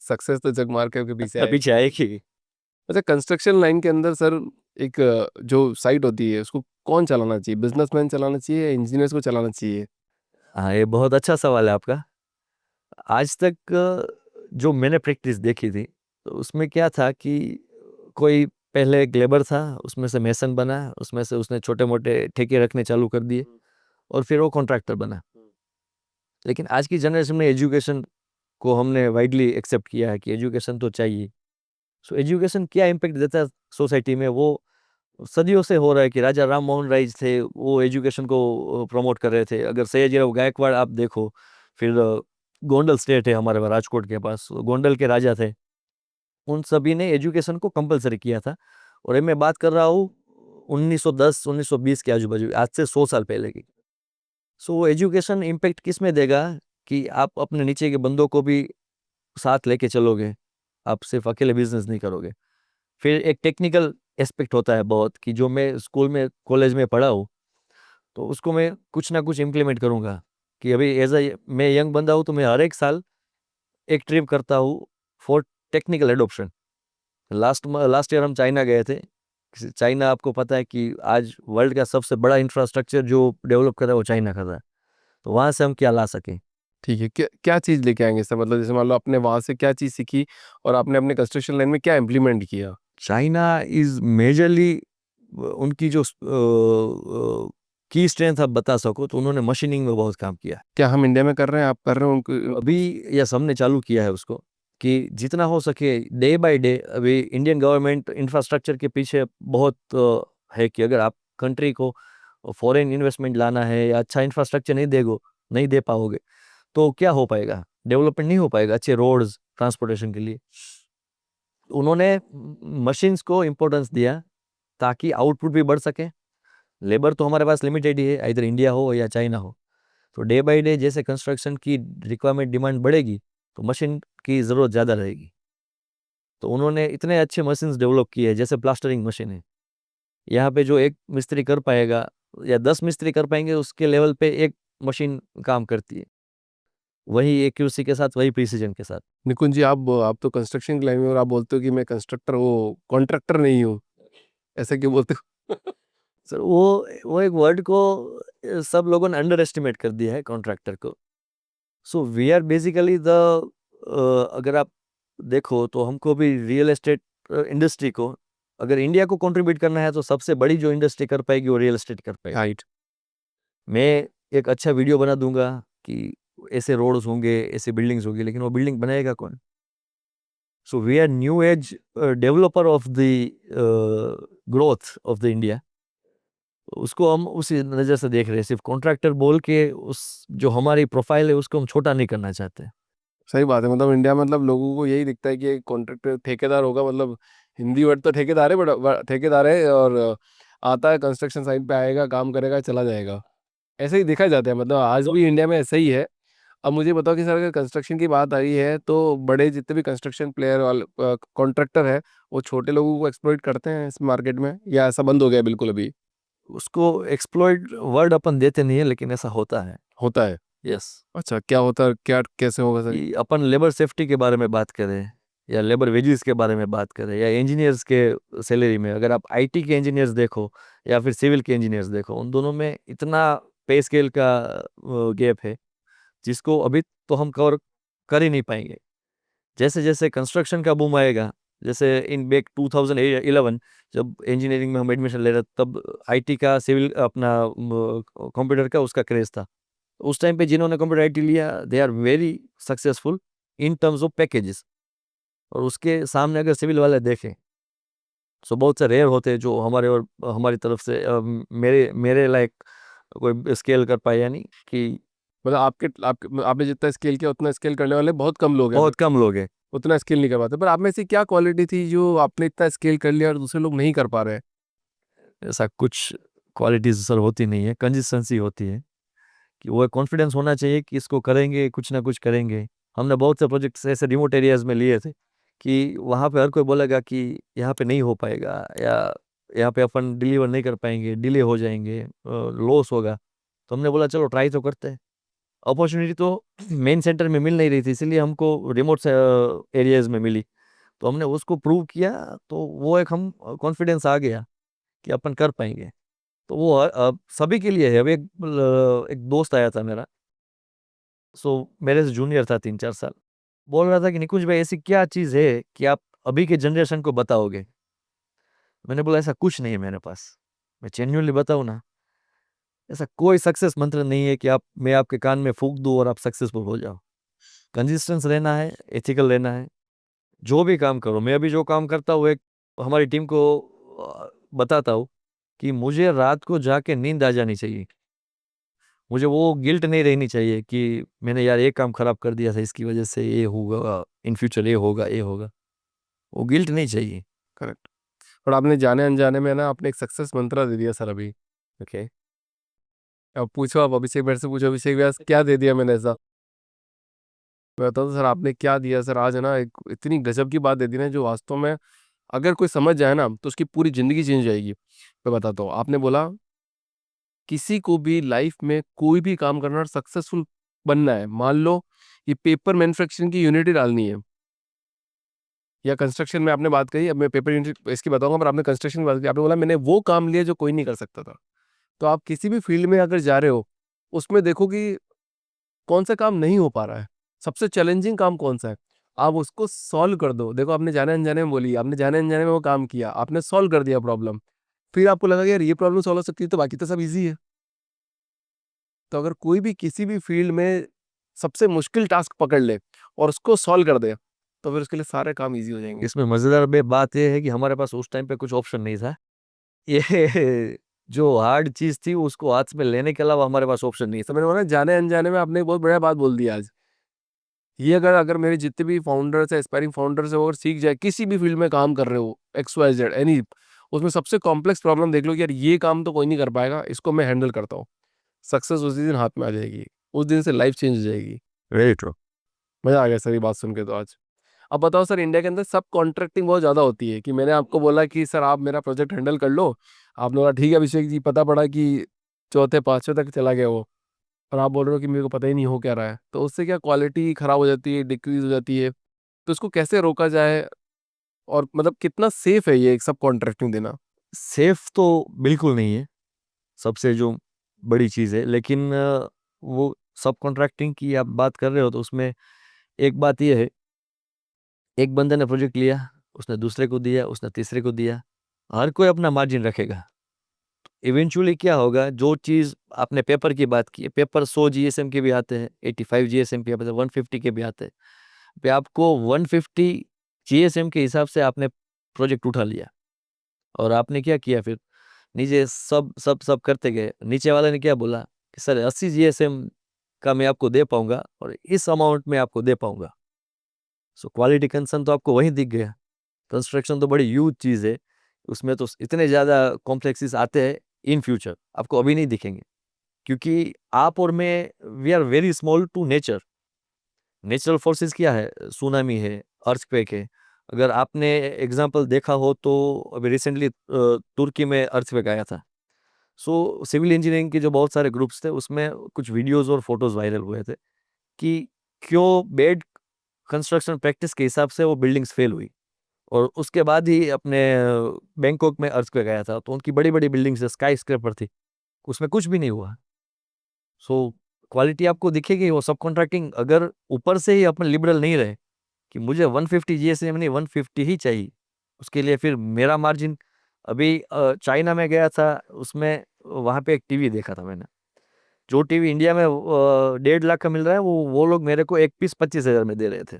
सक्सेस तो जग मार के पीछे आए। पीछे आएगी। अच्छा, कंस्ट्रक्शन लाइन के अंदर सर एक जो साइट होती है उसको कौन चलाना चाहिए? बिजनेसमैन चलाना चाहिए या इंजीनियर्स को चलाना चाहिए? हाँ, ये बहुत अच्छा सवाल है आपका। आज तक जो मैंने प्रैक्टिस देखी थी, तो उसमें क्या था कि कोई पहले एक लेबर था, उसमें से मेसन बना, उसमें से उसने छोटे-मोटे ठेके रखने चालू कर दिए और फिर वो कॉन्ट्रैक्टर बना। लेकिन आज की जनरेशन में एजुकेशन को हमने वाइडली एक्सेप्ट किया है कि एजुकेशन तो चाहिए। सो एजुकेशन क्या इम्पैक्ट देता है सोसाइटी में, वो सदियों से हो रहा है कि राजा राम मोहन राय थे, वो एजुकेशन को प्रमोट कर रहे थे। अगर सयाजीराव गायकवाड़ आप देखो, फिर गोंडल स्टेट है हमारे राजकोट के पास, गोंडल के राजा थे, उन सभी ने एजुकेशन को कंपलसरी किया था। और ये मैं बात कर रहा हूँ 1910-1920 के आजू-बाजू, आज से 100 साल पहले की। सो एजुकेशन इम्पैक्ट किस में देगा कि आप अपने नीचे के बंदों को भी साथ लेके चलोगे, आप सिर्फ अकेले बिजनेस नहीं करोगे। फिर एक टेक्निकल एस्पेक्ट होता है बहुत, कि जो मैं स्कूल में कॉलेज में पढ़ा हूँ, तो उसको मैं कुछ ना कुछ इम्प्लीमेंट करूँगा। कि अभी एज अ मैं यंग बंदा हूँ, तो मैं हर एक साल एक ट्रिप करता हूँ for technical adoption. Last year हम चाइना गए थे। चाइना, आपको पता है कि आज वर्ल्ड का सबसे बड़ा इंफ्रास्ट्रक्चर जो डेवलप कर रहा है वो चाइना कर रहा है। तो वहाँ से हम क्या ला सकें। ठीक है, क्या क्या चीज़ लेके आएँगे सर? मतलब जैसे मान लो आपने वहाँ से क्या चीज़ सीखी और आपने अपने कंस्ट्रक्शन लाइन में क्या इम्प्लीमेंट किया? चाइना इज़ मेजरली उनकी जो की स्ट्रेंथ आप बता सको, तो उन्होंने मशीनिंग में बहुत काम किया है। क्या हम इंडिया में कर रहे हैं, आप कर रहे हो उनको? अभी यस, हमने चालू किया है उसको, कि जितना हो सके डे बाय डे। अभी इंडियन गवर्नमेंट इंफ्रास्ट्रक्चर के पीछे बहुत है कि अगर आप कंट्री को फॉरेन इन्वेस्टमेंट लाना है या अच्छा इंफ्रास्ट्रक्चर नहीं दे पाओगे, तो क्या हो पाएगा, डेवलपमेंट नहीं हो पाएगा अच्छे रोड्स ट्रांसपोर्टेशन के लिए। उन्होंने मशीन्स को इम्पोर्टेंस दिया ताकि आउटपुट भी बढ़ सके। लेबर तो हमारे पास लिमिटेड ही है, इधर इंडिया हो या चाइना हो। तो डे बाय डे जैसे कंस्ट्रक्शन की रिक्वायरमेंट डिमांड बढ़ेगी, तो मशीन की ज़रूरत ज़्यादा रहेगी। तो उन्होंने इतने अच्छे मशीन्स डेवलप किए हैं, जैसे प्लास्टरिंग मशीन है। यहाँ पे जो एक मिस्त्री कर पाएगा या 10 मिस्त्री कर पाएंगे, उसके लेवल पे एक मशीन काम करती है, वही एक्यूरेसी के साथ, वही प्रिसीजन के साथ। निकुंज जी, आप तो कंस्ट्रक्शन की लाइन में और आप बोलते हो कि मैं कंस्ट्रक्टर वो कॉन्ट्रैक्टर नहीं हूँ, ऐसा क्यों बोलते हो? सर वो एक वर्ड को सब लोगों ने अंडर एस्टिमेट कर दिया है कॉन्ट्रैक्टर को। So we are basically the, अगर आप देखो तो हमको भी रियल एस्टेट इंडस्ट्री को, अगर इंडिया को कंट्रीब्यूट करना है, तो सबसे बड़ी जो इंडस्ट्री कर पाएगी वो रियल एस्टेट कर पाएगी। राइट। मैं एक अच्छा वीडियो बना दूंगा कि ऐसे रोड्स होंगे, ऐसे बिल्डिंग्स होंगी, लेकिन वो बिल्डिंग बनाएगा कौन? So we are new age developer of the growth of the India. उसको हम उसी नज़र से देख रहे हैं, सिर्फ कॉन्ट्रैक्टर बोल के उस जो हमारी प्रोफाइल है उसको हम छोटा नहीं करना चाहते। सही बात है, मतलब इंडिया में मतलब लोगों को यही दिखता है कि कॉन्ट्रैक्टर ठेकेदार होगा, मतलब हिंदी वर्ड तो ठेकेदार है, बट ठेकेदार है और आता है कंस्ट्रक्शन साइट पे, आएगा काम करेगा चला जाएगा, ऐसे ही देखा जाता है। मतलब आज भी इंडिया में ऐसा ही है। अब मुझे बताओ कि सर अगर कंस्ट्रक्शन की बात आई है तो बड़े जितने भी कंस्ट्रक्शन प्लेयर वाले कॉन्ट्रैक्टर है वो छोटे लोगों को एक्सप्लॉइट करते हैं इस मार्केट में, या ऐसा बंद हो गया है बिल्कुल अभी? उसको एक्सप्लॉइट वर्ड अपन देते नहीं है, लेकिन ऐसा होता है। होता है। यस। अच्छा, क्या होता है, क्या कैसे होगा सर? कि अपन लेबर सेफ्टी के बारे में बात करें, या लेबर वेजेस के बारे में बात करें, या इंजीनियर्स के सैलरी में, अगर आप आईटी के इंजीनियर्स देखो या फिर सिविल के इंजीनियर्स देखो, उन दोनों में इतना पे स्केल का गैप है जिसको अभी तो हम कवर कर ही नहीं पाएंगे। जैसे जैसे कंस्ट्रक्शन का बूम आएगा, जैसे इन बैक 2011 जब इंजीनियरिंग में हम एडमिशन ले रहे थे, तब आईटी का, सिविल अपना कंप्यूटर का उसका क्रेज था। उस टाइम पे जिन्होंने कंप्यूटर आईटी लिया, they are very successful in terms of packages. और उसके सामने अगर सिविल वाले देखें, सो बहुत से रेयर होते हैं जो हमारे और हमारी तरफ से मेरे मेरे लायक कोई स्केल कर पाए, यानी कि मतलब आपने जितना स्केल किया उतना स्केल करने वाले बहुत कम लोग हैं, बहुत कम लोग हैं। उतना स्केल नहीं कर पाते। पर आप में से क्या क्वालिटी थी जो आपने इतना स्केल कर लिया और दूसरे लोग नहीं कर पा रहे हैं? ऐसा कुछ क्वालिटीज सर होती नहीं है, कंसिस्टेंसी होती है, कि वो कॉन्फिडेंस होना चाहिए कि इसको करेंगे, कुछ ना कुछ करेंगे। हमने बहुत से प्रोजेक्ट्स ऐसे रिमोट एरियाज में लिए थे कि वहाँ पे हर कोई बोलेगा कि यहाँ पे नहीं हो पाएगा, या यहाँ पे अपन डिलीवर नहीं कर पाएंगे, डिले हो जाएंगे, लॉस होगा। तो हमने बोला चलो ट्राई तो करते हैं। अपॉर्चुनिटी तो मेन सेंटर में मिल नहीं रही थी, इसीलिए हमको रिमोट एरियाज में मिली। तो हमने उसको प्रूव किया, तो वो एक हम कॉन्फिडेंस आ गया कि अपन कर पाएंगे। तो वो सभी के लिए है। अब एक दोस्त आया था मेरा, सो मेरे से जूनियर था 3-4 साल, बोल रहा था कि निकुंज भाई ऐसी क्या चीज़ है कि आप अभी के जनरेशन को बताओगे। मैंने बोला ऐसा कुछ नहीं है मेरे पास, मैं जेन्युइनली बताऊँ ना, ऐसा कोई सक्सेस मंत्र नहीं है कि आप मैं आपके कान में फूंक दूँ और आप सक्सेसफुल हो जाओ। कंसिस्टेंस रहना है, एथिकल रहना है। जो भी काम करो, मैं अभी जो काम करता हूँ, एक हमारी टीम को बताता हूँ कि मुझे रात को जाके नींद आ जानी चाहिए। मुझे वो गिल्ट नहीं रहनी चाहिए कि मैंने यार ये काम खराब कर दिया था, इसकी वजह से ये होगा, इन फ्यूचर ये होगा, ये होगा। वो गिल्ट नहीं चाहिए। करेक्ट। और आपने जाने अनजाने में ना आपने एक सक्सेस मंत्रा दे दिया सर अभी। ओके। अब पूछो, आप अभिषेक भाई से पूछो, अभिषेक भैया क्या दे दिया मैंने ऐसा। मैं बताता हूँ सर आपने क्या दिया सर, आज है ना एक इतनी गजब की बात दे दी ना जो वास्तव में अगर कोई समझ जाए ना तो उसकी पूरी जिंदगी चेंज जाएगी। मैं बताता हूँ, आपने बोला किसी को भी लाइफ में कोई भी काम करना और सक्सेसफुल बनना है, मान लो ये पेपर मैन्युफैक्चरिंग की यूनिट ही डालनी है या कंस्ट्रक्शन में आपने बात कही, अब मैं पेपर यूनिट इसकी बताऊंगा, पर आपने कंस्ट्रक्शन की बात की, आपने बोला मैंने वो काम लिया जो कोई नहीं कर सकता था। तो आप किसी भी फील्ड में अगर जा रहे हो उसमें देखो कि कौन सा काम नहीं हो पा रहा है, सबसे चैलेंजिंग काम कौन सा है, आप उसको सॉल्व कर दो। देखो आपने जाने अनजाने में बोली, आपने जाने अनजाने में वो काम किया, आपने सॉल्व कर दिया प्रॉब्लम, फिर आपको लगा कि यार ये प्रॉब्लम सॉल्व हो सकती है तो बाकी तो सब इजी है। तो अगर कोई भी किसी भी फील्ड में सबसे मुश्किल टास्क पकड़ ले और उसको सॉल्व कर दे तो फिर उसके लिए सारे काम इजी हो जाएंगे। इसमें मज़ेदार बात ये है कि हमारे पास उस टाइम पे कुछ ऑप्शन नहीं था। ये जो हार्ड चीज़ थी उसको हाथ में लेने के अलावा हमारे पास ऑप्शन नहीं तो था। मैंने बोला जाने अनजाने में आपने एक बहुत बढ़िया बात बोल दी आज। ये अगर अगर मेरे जितने भी फाउंडर्स है, एस्पायरिंग फाउंडर्स है, वो अगर सीख जाए, किसी भी फील्ड में काम कर रहे हो, एक्स वाई जेड एनी, उसमें सबसे कॉम्प्लेक्स प्रॉब्लम देख लो कि यार ये काम तो कोई नहीं कर पाएगा, इसको मैं हैंडल करता हूँ, सक्सेस उसी दिन हाथ में आ जाएगी, उस दिन से लाइफ चेंज हो जाएगी। Very true. मजा आ गया सर ये बात सुन के तो आज। अब बताओ सर, इंडिया के अंदर सब कॉन्ट्रैक्टिंग बहुत ज़्यादा होती है कि मैंने आपको बोला कि सर आप मेरा प्रोजेक्ट हैंडल कर लो, आपने बोला ठीक है अभिषेक जी, पता पड़ा कि चौथे पाँचवें तक चला गया वो, और आप बोल रहे हो कि मेरे को पता ही नहीं हो क्या रहा है, तो उससे क्या क्वालिटी खराब हो जाती है, डिक्रीज हो जाती है, तो इसको कैसे रोका जाए और मतलब कितना सेफ है ये सब कॉन्ट्रैक्टिंग देना? सेफ तो बिल्कुल नहीं है, सबसे जो बड़ी चीज़ है। लेकिन वो सब कॉन्ट्रैक्टिंग की आप बात कर रहे हो, तो उसमें एक बात ये है, एक बंदे ने प्रोजेक्ट लिया, उसने दूसरे को दिया, उसने तीसरे को दिया, हर कोई अपना मार्जिन रखेगा। इवेंचुअली क्या होगा, जो चीज़ आपने पेपर की बात की है, पेपर 100 जीएसएम के भी आते हैं, 85 जीएसएम के, मतलब 150 के भी आते हैं। पे आपको 150 जीएसएम के हिसाब से आपने प्रोजेक्ट उठा लिया, और आपने क्या किया फिर, नीचे सब सब सब करते गए। नीचे वाले ने क्या बोला कि सर 80 जीएसएम का मैं आपको दे पाऊंगा और इस अमाउंट में आपको दे पाऊंगा। सो क्वालिटी कंसर्न तो आपको वहीं दिख गया। कंस्ट्रक्शन तो बड़ी ह्यूज चीज़ है, उसमें तो इतने ज़्यादा कॉम्प्लेक्सिस आते हैं, इन फ्यूचर आपको अभी नहीं दिखेंगे, क्योंकि आप और मैं, we are very small to nature. Natural forces क्या है, सुनामी है, अर्थक्वेक है। अगर आपने एग्जांपल देखा हो तो अभी रिसेंटली तुर्की में अर्थक्वेक आया था। सो सिविल इंजीनियरिंग के जो बहुत सारे ग्रुप्स थे उसमें कुछ वीडियोस और फोटोज वायरल हुए थे कि क्यों बेड कंस्ट्रक्शन प्रैक्टिस के हिसाब से वो बिल्डिंग्स फेल हुई। और उसके बाद ही अपने बैंकॉक में अर्थक्वेक आया था, तो उनकी बड़ी बड़ी बिल्डिंग्स स्काई स्क्रैपर थी, उसमें कुछ भी नहीं हुआ। सो क्वालिटी आपको दिखेगी। वो सब कॉन्ट्रैक्टिंग अगर ऊपर से ही अपन लिबरल नहीं रहे कि मुझे 150 जीएसएम नहीं 150 ही चाहिए, उसके लिए फिर मेरा मार्जिन। अभी चाइना में गया था, उसमें वहाँ पे एक टीवी देखा था मैंने। जो टीवी इंडिया में 1.5 लाख का मिल रहा है, वो लोग मेरे को एक पीस 25,000 में दे रहे थे।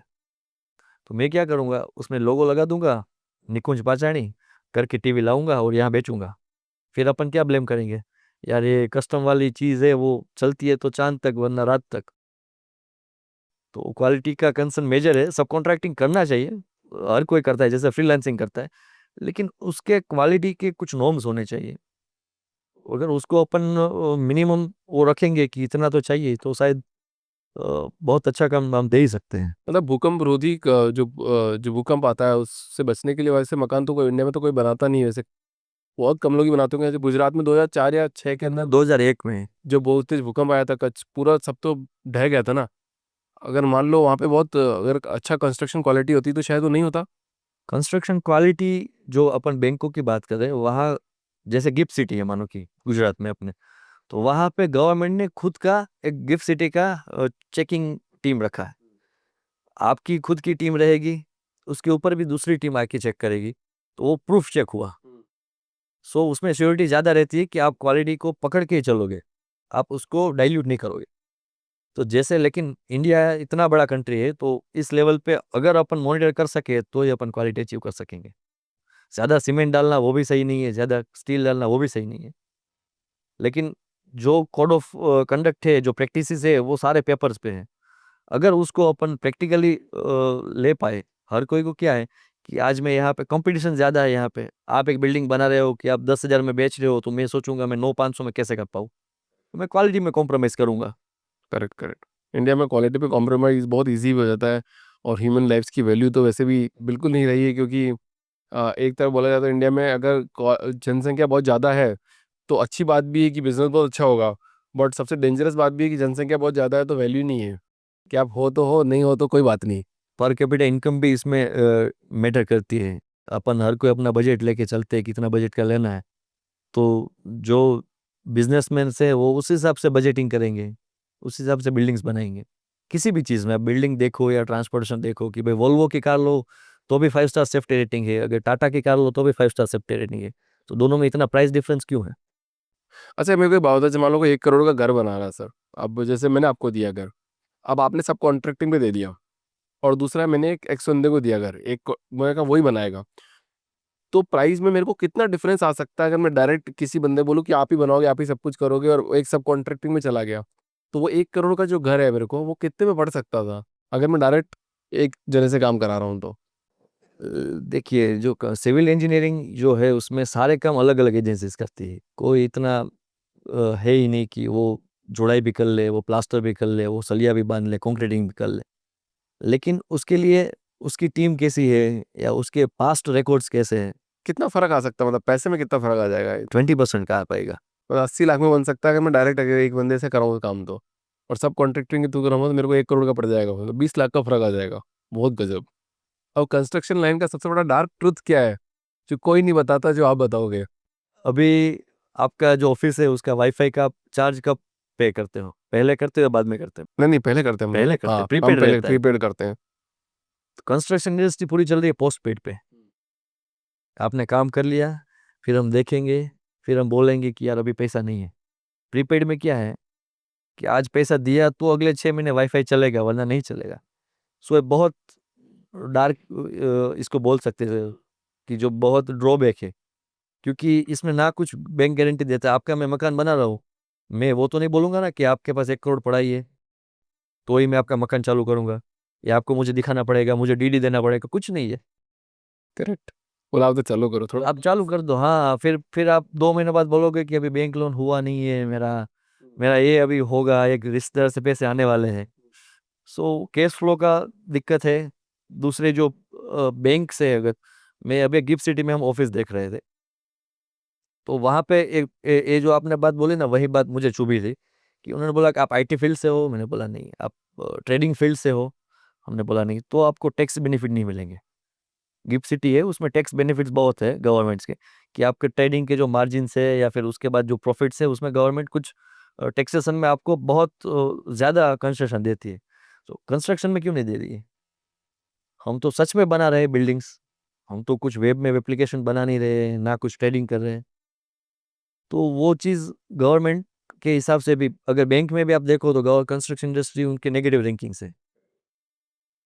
तो मैं क्या करूँगा, उसमें लोगो लगा दूंगा, निकुंज पाचाणी करके टीवी लाऊंगा और यहाँ बेचूंगा। फिर अपन क्या ब्लेम करेंगे, यार ये कस्टम वाली चीज़ है, वो चलती है तो चांद तक वरना रात तक। तो क्वालिटी का कंसर्न मेजर है। सब कॉन्ट्रैक्टिंग करना चाहिए, हर कोई करता है, जैसे फ्रीलांसिंग करता है, लेकिन उसके क्वालिटी के कुछ नॉर्म्स होने चाहिए। अगर उसको अपन मिनिमम वो रखेंगे कि इतना तो चाहिए, तो शायद बहुत अच्छा काम हम दे ही सकते हैं। मतलब भूकंप रोधी जो भूकंप आता है उससे बचने के लिए वैसे मकान तो कोई इंडिया में तो कोई बनाता नहीं है वैसे। बहुत कम लोग ही बनाते होंगे। जैसे गुजरात में 2004 या 6 के अंदर 2001 में जो बहुत तेज भूकंप आया था, कच्छ पूरा सब तो ढह गया था ना। अगर मान लो वहाँ पे बहुत अगर अच्छा कंस्ट्रक्शन क्वालिटी होती तो शायद वो नहीं होता। कंस्ट्रक्शन क्वालिटी, जो अपन बैंकों की बात कर रहे हैं, वहाँ जैसे गिफ्ट सिटी है मानो कि गुजरात में अपने, तो वहाँ पे गवर्नमेंट ने खुद का एक गिफ्ट सिटी का चेकिंग टीम रखा है। आपकी खुद की टीम रहेगी, उसके ऊपर भी दूसरी टीम आके चेक करेगी, तो वो प्रूफ चेक हुआ। सो उसमें श्योरिटी ज़्यादा रहती है कि आप क्वालिटी को पकड़ के ही चलोगे, आप उसको डाइल्यूट नहीं करोगे। तो जैसे, लेकिन इंडिया इतना बड़ा कंट्री है, तो इस लेवल पे अगर अपन मॉनिटर कर सके तो ही अपन क्वालिटी अचीव कर सकेंगे। ज़्यादा सीमेंट डालना वो भी सही नहीं है, ज़्यादा स्टील डालना वो भी सही नहीं है। लेकिन जो कोड ऑफ कंडक्ट है, जो प्रैक्टिसेस है, वो सारे पेपर्स पे है। अगर उसको अपन प्रैक्टिकली ले पाए, हर कोई को क्या है कि आज मैं यहाँ पे कंपटीशन ज़्यादा है, यहाँ पे आप एक बिल्डिंग बना रहे हो कि आप 10,000 में बेच रहे हो, तो मैं सोचूंगा मैं 9,500 में कैसे कर पाऊँ, तो मैं क्वालिटी में कॉम्प्रोमाइज़ करूंगा। Correct correct. इंडिया में क्वालिटी पे कॉम्प्रोमाइज़ बहुत ईज़ी हो जाता है। और ह्यूमन लाइफ्स की वैल्यू तो वैसे भी बिल्कुल नहीं रही है, क्योंकि एक तरफ बोला जाता है इंडिया में अगर जनसंख्या बहुत ज़्यादा है तो अच्छी बात भी है कि बिजनेस बहुत अच्छा होगा। बट सबसे डेंजरस बात भी है कि जनसंख्या बहुत ज़्यादा है तो वैल्यू नहीं है। कि आप हो तो हो, नहीं हो तो कोई बात नहीं। पर कैपिटा इनकम भी इसमें मैटर करती है। अपन हर कोई अपना बजट लेके चलते हैं, कितना बजट का लेना है, तो जो बिजनेसमैन से वो उस हिसाब से बजटिंग करेंगे, उस हिसाब से बिल्डिंग्स बनाएंगे। किसी भी चीज़ में आप बिल्डिंग देखो या ट्रांसपोर्टेशन देखो, कि भाई वोल्वो की कार लो तो भी 5 स्टार सेफ्टी रेटिंग है, अगर टाटा की कार लो तो भी 5 स्टार सेफ्टी रेटिंग है। तो दोनों में इतना प्राइस डिफरेंस क्यों है? अच्छा, मेरे को एक बात बताओ, जैसे मान लो कोई 1 करोड़ का घर बना रहा है सर। अब जैसे मैंने आपको दिया घर, अब आपने सब कॉन्ट्रैक्टिंग पे दे दिया, और दूसरा मैंने एक एक्स बंदे को दिया घर, मैंने कहा वही बनाएगा। तो प्राइस में मेरे को कितना डिफरेंस आ सकता है अगर मैं डायरेक्ट किसी बंदे बोलूँ कि आप ही बनाओगे, आप ही सब कुछ करोगे, और वो एक सब कॉन्ट्रैक्टिंग में चला गया। तो वो 1 करोड़ का जो घर है मेरे को, वो कितने में पड़ सकता था अगर मैं डायरेक्ट एक जने से काम करा रहा हूँ तो? देखिए, जो सिविल इंजीनियरिंग जो है उसमें सारे काम अलग अलग एजेंसीज करती है। कोई इतना है ही नहीं कि वो जुड़ाई भी कर ले, वो प्लास्टर भी कर ले, वो सलिया भी बांध ले, कंक्रीटिंग भी कर ले। लेकिन उसके लिए उसकी टीम कैसी है या उसके पास्ट रिकॉर्ड्स कैसे हैं, कितना फर्क आ सकता है, मतलब पैसे में कितना फर्क आ जाएगा? 20% कहाँ पाएगा। मतलब 80 लाख में बन सकता है अगर मैं डायरेक्ट अगर एक बंदे से कराऊँ काम तो। और सब कॉन्ट्रैक्टिंग के थ्रू कराऊंगा तो मेरे को 1 करोड़ का पड़ जाएगा, मतलब 20 लाख का फर्क आ जाएगा। बहुत गजब। और कंस्ट्रक्शन लाइन का सबसे बड़ा डार्क ट्रुथ क्या है जो कोई नहीं बताता, जो आप बताओगे? अभी आपका जो ऑफिस है उसका वाईफाई का चार्ज कब पे करते हो, पहले करते हो या बाद में करते हो? नहीं नहीं, पहले करते हैं हम लोग। पहले करते हाँ, हैं, हम प्रीपेड पहले रहता है। प्रीपेड करते हैं। कंस्ट्रक्शन इंडस्ट्री पूरी चल रही है पोस्ट पेड पे। आपने काम कर लिया, फिर हम देखेंगे, फिर हम बोलेंगे कि यार अभी पैसा नहीं है। प्रीपेड में क्या है कि आज पैसा दिया तो अगले 6 महीने वाईफाई चलेगा, वरना नहीं चलेगा। सो ये बहुत डार्क, इसको बोल सकते हैं कि जो बहुत ड्रॉबैक है, क्योंकि इसमें ना कुछ बैंक गारंटी देता है। आपका मैं मकान बना रहा हूँ, मैं वो तो नहीं बोलूंगा ना कि आपके पास 1 करोड़ पड़ा ही है तो ही मैं आपका मकान चालू करूंगा, या आपको मुझे दिखाना पड़ेगा, मुझे डीडी देना पड़ेगा, कुछ नहीं है। करेक्ट। बोला आप तो चालू करो थोड़ा। आप चालू कर दो, हाँ, फिर आप 2 महीने बाद बोलोगे कि अभी बैंक लोन हुआ नहीं है मेरा, मेरा ये अभी होगा, एक रिश्तेदार से पैसे आने वाले हैं। सो कैश फ्लो का दिक्कत है। दूसरे जो बैंक से, अगर मैं अभी गिफ्ट सिटी में हम ऑफिस देख रहे थे, तो वहाँ पे एक ये जो आपने बात बोली ना, वही बात मुझे चुभी थी कि उन्होंने बोला कि आप आईटी फील्ड से हो, मैंने बोला नहीं। आप ट्रेडिंग फील्ड से हो, हमने बोला नहीं। तो आपको टैक्स बेनिफिट नहीं मिलेंगे। गिफ्ट सिटी है, उसमें टैक्स बेनिफिट्स बहुत है गवर्नमेंट्स के, कि आपके ट्रेडिंग के जो मार्जिन है या फिर उसके बाद जो प्रॉफिट्स है, उसमें गवर्नमेंट कुछ टैक्सेशन में आपको बहुत ज़्यादा कंसेशन देती है। तो कंस्ट्रक्शन में क्यों नहीं दे रही है? हम तो सच में बना रहे हैं बिल्डिंग्स, हम तो कुछ वेब में एप्लीकेशन बना नहीं रहे हैं, ना कुछ ट्रेडिंग कर रहे हैं। तो वो चीज़ गवर्नमेंट के हिसाब से भी, अगर बैंक में भी आप देखो तो गवर्नमेंट कंस्ट्रक्शन इंडस्ट्री उनके नेगेटिव रैंकिंग से,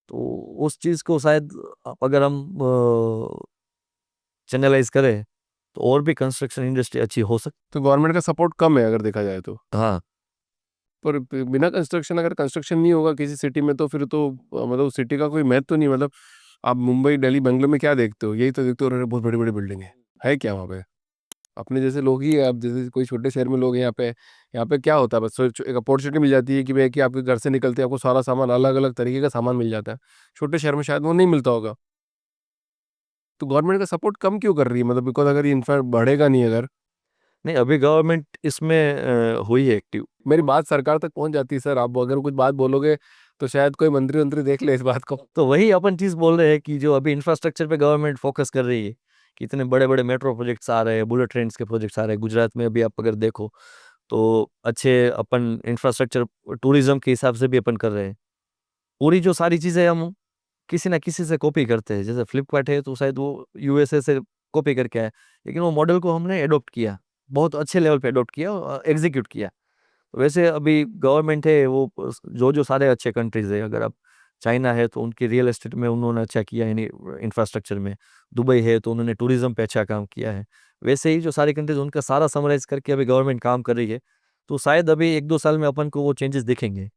तो उस चीज़ को शायद अगर हम चैनलाइज करें तो और भी कंस्ट्रक्शन इंडस्ट्री अच्छी हो सकती। तो गवर्नमेंट का सपोर्ट कम है अगर देखा जाए तो। हाँ, पर बिना कंस्ट्रक्शन, अगर कंस्ट्रक्शन नहीं होगा किसी सिटी में तो फिर तो मतलब सिटी का कोई महत्व तो नहीं। मतलब आप मुंबई, दिल्ली, बेंगलोर में क्या देखते हो? यही तो देखते हो, अरे बहुत बड़ी बड़ी बिल्डिंग है क्या वहाँ पे? अपने जैसे लोग ही हैं, आप जैसे कोई छोटे शहर में लोग हैं यहाँ पे क्या होता है, बस एक अपॉर्चुनिटी मिल जाती है कि भाई कि आपके घर से निकलते आपको सारा सामान, अलग अलग तरीके का सामान मिल जाता है। छोटे शहर में शायद वो नहीं मिलता होगा। तो गवर्नमेंट का सपोर्ट कम क्यों कर रही है? मतलब बिकॉज अगर ये इन्फ्रा बढ़ेगा नहीं अगर। नहीं, अभी गवर्नमेंट इसमें हुई है एक्टिव। मेरी बात सरकार तक पहुंच जाती है सर, आप अगर कुछ बात बोलोगे तो शायद कोई मंत्री मंत्री देख ले इस बात को। तो वही अपन चीज़ बोल रहे हैं कि जो अभी इंफ्रास्ट्रक्चर पे गवर्नमेंट फोकस कर रही है, कि इतने बड़े बड़े मेट्रो प्रोजेक्ट्स आ रहे हैं, बुलेट ट्रेन्स के प्रोजेक्ट्स आ रहे हैं गुजरात में अभी, आप अगर देखो तो अच्छे अपन इंफ्रास्ट्रक्चर टूरिज्म के हिसाब से भी अपन कर रहे हैं। पूरी जो सारी चीज़ें हम किसी ना किसी से कॉपी करते हैं, जैसे फ्लिपकार्ट है तो शायद वो यूएसए से कॉपी करके आया, लेकिन वो मॉडल को हमने एडॉप्ट किया, बहुत अच्छे लेवल पे एडॉप्ट किया और एग्जीक्यूट किया। वैसे अभी गवर्नमेंट है वो जो जो सारे अच्छे कंट्रीज है, अगर आप चाइना है तो उनकी रियल एस्टेट में उन्होंने अच्छा किया, यानी इंफ्रास्ट्रक्चर में। दुबई है तो उन्होंने टूरिज्म पे अच्छा काम किया है। वैसे ही जो सारी कंट्रीज, उनका सारा समराइज करके अभी गवर्नमेंट काम कर रही है। तो शायद अभी 1-2 साल में अपन को वो चेंजेस दिखेंगे,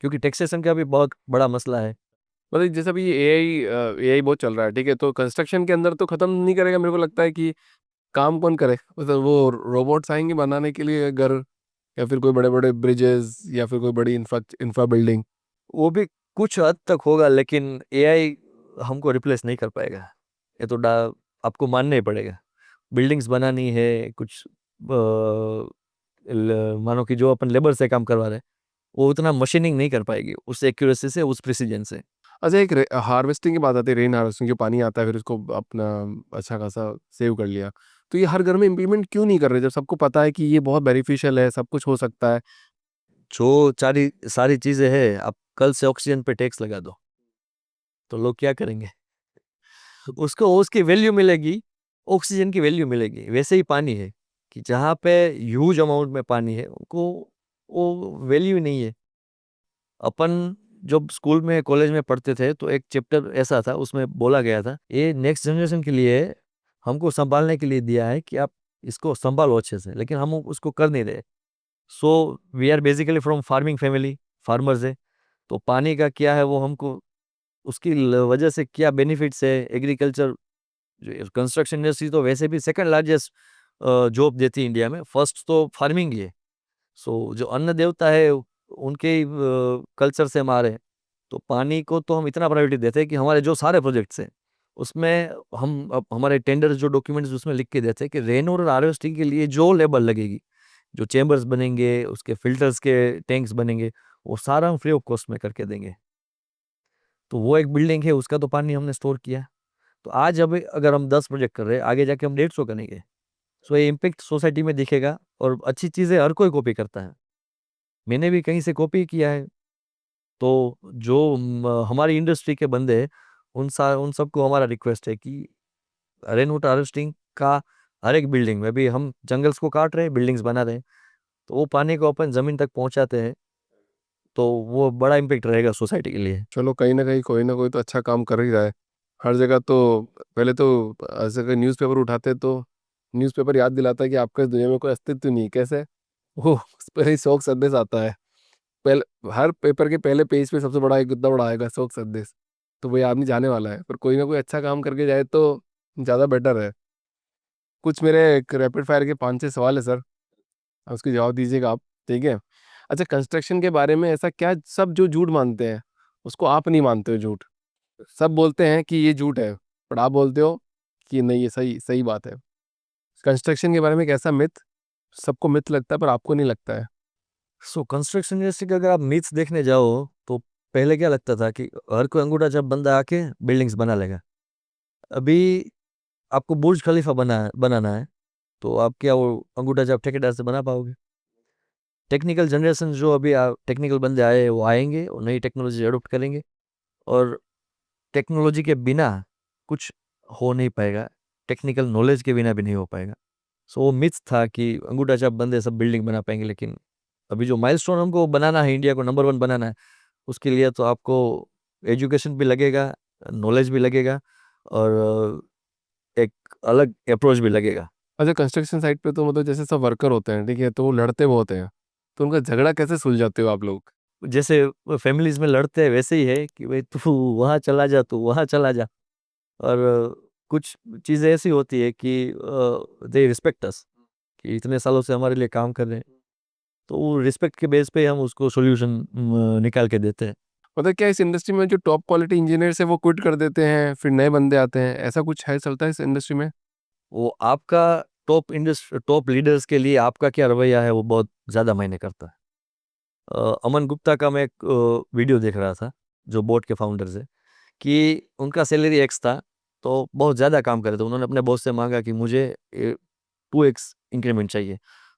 क्योंकि टैक्सेशन का भी बहुत बड़ा मसला है। मतलब जैसे अभी एआई बहुत चल रहा है, ठीक है, तो कंस्ट्रक्शन के अंदर तो खत्म नहीं करेगा मेरे को लगता है कि काम कौन करे? मतलब वो रोबोट्स आएंगे बनाने के लिए घर, या फिर कोई बड़े बड़े ब्रिजेस, या फिर कोई बड़ी इंफ्रा इंफ्रा बिल्डिंग। वो भी कुछ हद तक होगा, लेकिन एआई हमको रिप्लेस नहीं कर पाएगा। ये तो आपको मानना ही पड़ेगा। बिल्डिंग्स बनानी है कुछ, मानो कि जो अपन लेबर से काम करवा रहे हैं, वो उतना मशीनिंग नहीं कर पाएगी उस एक्यूरेसी से, उस प्रिसीजन से। अच्छा, एक हार्वेस्टिंग की बात आती है, रेन हार्वेस्टिंग, जो पानी आता है फिर उसको अपना अच्छा खासा सेव कर लिया। तो ये हर घर में इम्प्लीमेंट क्यों नहीं कर रहे जब सबको पता है कि ये बहुत बेनिफिशियल है, सब कुछ हो सकता है? जो सारी सारी चीजें हैं, आप कल से ऑक्सीजन पे टैक्स लगा दो तो लोग क्या करेंगे? उसको उसकी वैल्यू मिलेगी, ऑक्सीजन की वैल्यू मिलेगी। वैसे ही पानी है कि जहाँ पे ह्यूज अमाउंट में पानी है, उनको वो वैल्यू नहीं है। अपन जब स्कूल में कॉलेज में पढ़ते थे तो एक चैप्टर ऐसा था, उसमें बोला गया था ये नेक्स्ट जनरेशन के लिए हमको संभालने के लिए दिया है कि आप इसको संभालो अच्छे से, लेकिन हम उसको कर नहीं रहे। So we are basically from farming family, farmers है। तो पानी का क्या है वो हमको, उसकी वजह से क्या बेनिफिट्स है। एग्रीकल्चर, जो कंस्ट्रक्शन इंडस्ट्री तो वैसे भी सेकंड लार्जेस्ट जॉब देती है इंडिया में, फर्स्ट तो फार्मिंग ही है। सो जो अन्न देवता है उनके कल्चर से हमारे, तो पानी को तो हम इतना प्रायोरिटी देते हैं कि हमारे जो सारे प्रोजेक्ट्स हैं उसमें हम हमारे टेंडर जो डॉक्यूमेंट्स उसमें लिख के देते हैं कि रेन वाटर हार्वेस्टिंग के लिए जो लेबर लगेगी, जो चेम्बर्स बनेंगे, उसके फिल्टर्स के टैंक्स बनेंगे, वो सारा हम फ्री ऑफ कॉस्ट में करके देंगे। तो वो एक बिल्डिंग है, उसका तो पानी हमने स्टोर किया। तो आज अब अगर हम 10 प्रोजेक्ट कर रहे हैं, आगे जाके हम 150 करेंगे। सो ये इम्पेक्ट सोसाइटी में दिखेगा, और अच्छी चीज़ें हर कोई कॉपी करता है। मैंने भी कहीं से कॉपी किया है। तो जो हमारी इंडस्ट्री के बंदे हैं, उन सबको हमारा रिक्वेस्ट है कि रेन वाटर हार्वेस्टिंग का हर एक बिल्डिंग में, भी हम जंगल्स को काट रहे हैं, बिल्डिंग्स बना रहे हैं, तो वो पानी को अपन ज़मीन तक पहुंचाते हैं, तो वो बड़ा इम्पेक्ट रहेगा सोसाइटी के लिए। चलो, कहीं ना कहीं कोई ना कोई तो अच्छा काम कर ही रहा है हर जगह। तो पहले तो ऐसे अगर न्यूज़पेपर उठाते तो न्यूज़पेपर याद दिलाता है कि आपका इस दुनिया में कोई अस्तित्व नहीं। कैसे? वो उस पर ही शोक संदेश आता है। पहले हर पेपर के पहले पेज पे सबसे बड़ा एक इतना बड़ा आएगा शोक संदेश। तो वही आदमी जाने वाला है, पर कोई ना कोई अच्छा काम करके जाए तो ज़्यादा बेटर है। कुछ मेरे एक रैपिड फायर के 5-6 सवाल है सर, उसके जवाब दीजिएगा आप, ठीक है? अच्छा, कंस्ट्रक्शन के बारे में ऐसा क्या सब जो झूठ मानते हैं उसको आप नहीं मानते हो झूठ? सब बोलते हैं कि ये झूठ है, पर आप बोलते हो कि नहीं ये सही सही बात है। कंस्ट्रक्शन के बारे में एक ऐसा मिथ सबको मिथ लगता है पर आपको नहीं लगता है। सो कंस्ट्रक्शन इंडस्ट्री का अगर आप मिथ्स देखने जाओ तो पहले क्या लगता था कि हर कोई अंगूठा जब बंदा आके बिल्डिंग्स बना लेगा। अभी आपको बुर्ज खलीफा बनाना है तो आप क्या वो अंगूठा जब ठेकेदार से बना पाओगे? टेक्निकल जनरेशन जो अभी टेक्निकल बंदे आए वो आएंगे और नई टेक्नोलॉजी अडोप्ट करेंगे, और टेक्नोलॉजी के बिना कुछ हो नहीं पाएगा, टेक्निकल नॉलेज के बिना भी नहीं हो पाएगा। सो वो मिथ था कि अंगूठा छाप बंदे सब बिल्डिंग बना पाएंगे, लेकिन अभी जो माइलस्टोन हमको बनाना है, इंडिया को नंबर 1 बनाना है, उसके लिए तो आपको एजुकेशन भी लगेगा, नॉलेज भी लगेगा, और एक अलग अप्रोच भी लगेगा। अच्छा, कंस्ट्रक्शन साइट पे तो मतलब जैसे सब वर्कर होते हैं, ठीक है, तो वो लड़ते बहुत हैं, तो उनका झगड़ा कैसे सुलझाते हो आप लोग? जैसे फैमिलीज में लड़ते हैं वैसे ही है कि भाई तू वहाँ चला जा, तू वहाँ चला जा। और कुछ चीज़ें ऐसी होती है कि दे रिस्पेक्ट अस, कि इतने सालों से हमारे लिए काम कर रहे हैं, तो वो रिस्पेक्ट के बेस पे हम उसको सॉल्यूशन निकाल के देते हैं। मतलब क्या इस इंडस्ट्री में जो टॉप क्वालिटी इंजीनियर्स है वो क्विट कर देते हैं, फिर नए बंदे आते हैं, ऐसा कुछ है चलता है इस इंडस्ट्री में? वो आपका टॉप लीडर्स के लिए आपका क्या रवैया है वो बहुत ज़्यादा मायने करता है। अमन गुप्ता का मैं एक वीडियो देख रहा था, जो बोट के फाउंडर्स है, कि उनका सैलरी एक्स था, तो बहुत ज़्यादा काम करे थे। उन्होंने अपने बॉस से मांगा कि मुझे 2x इंक्रीमेंट चाहिए।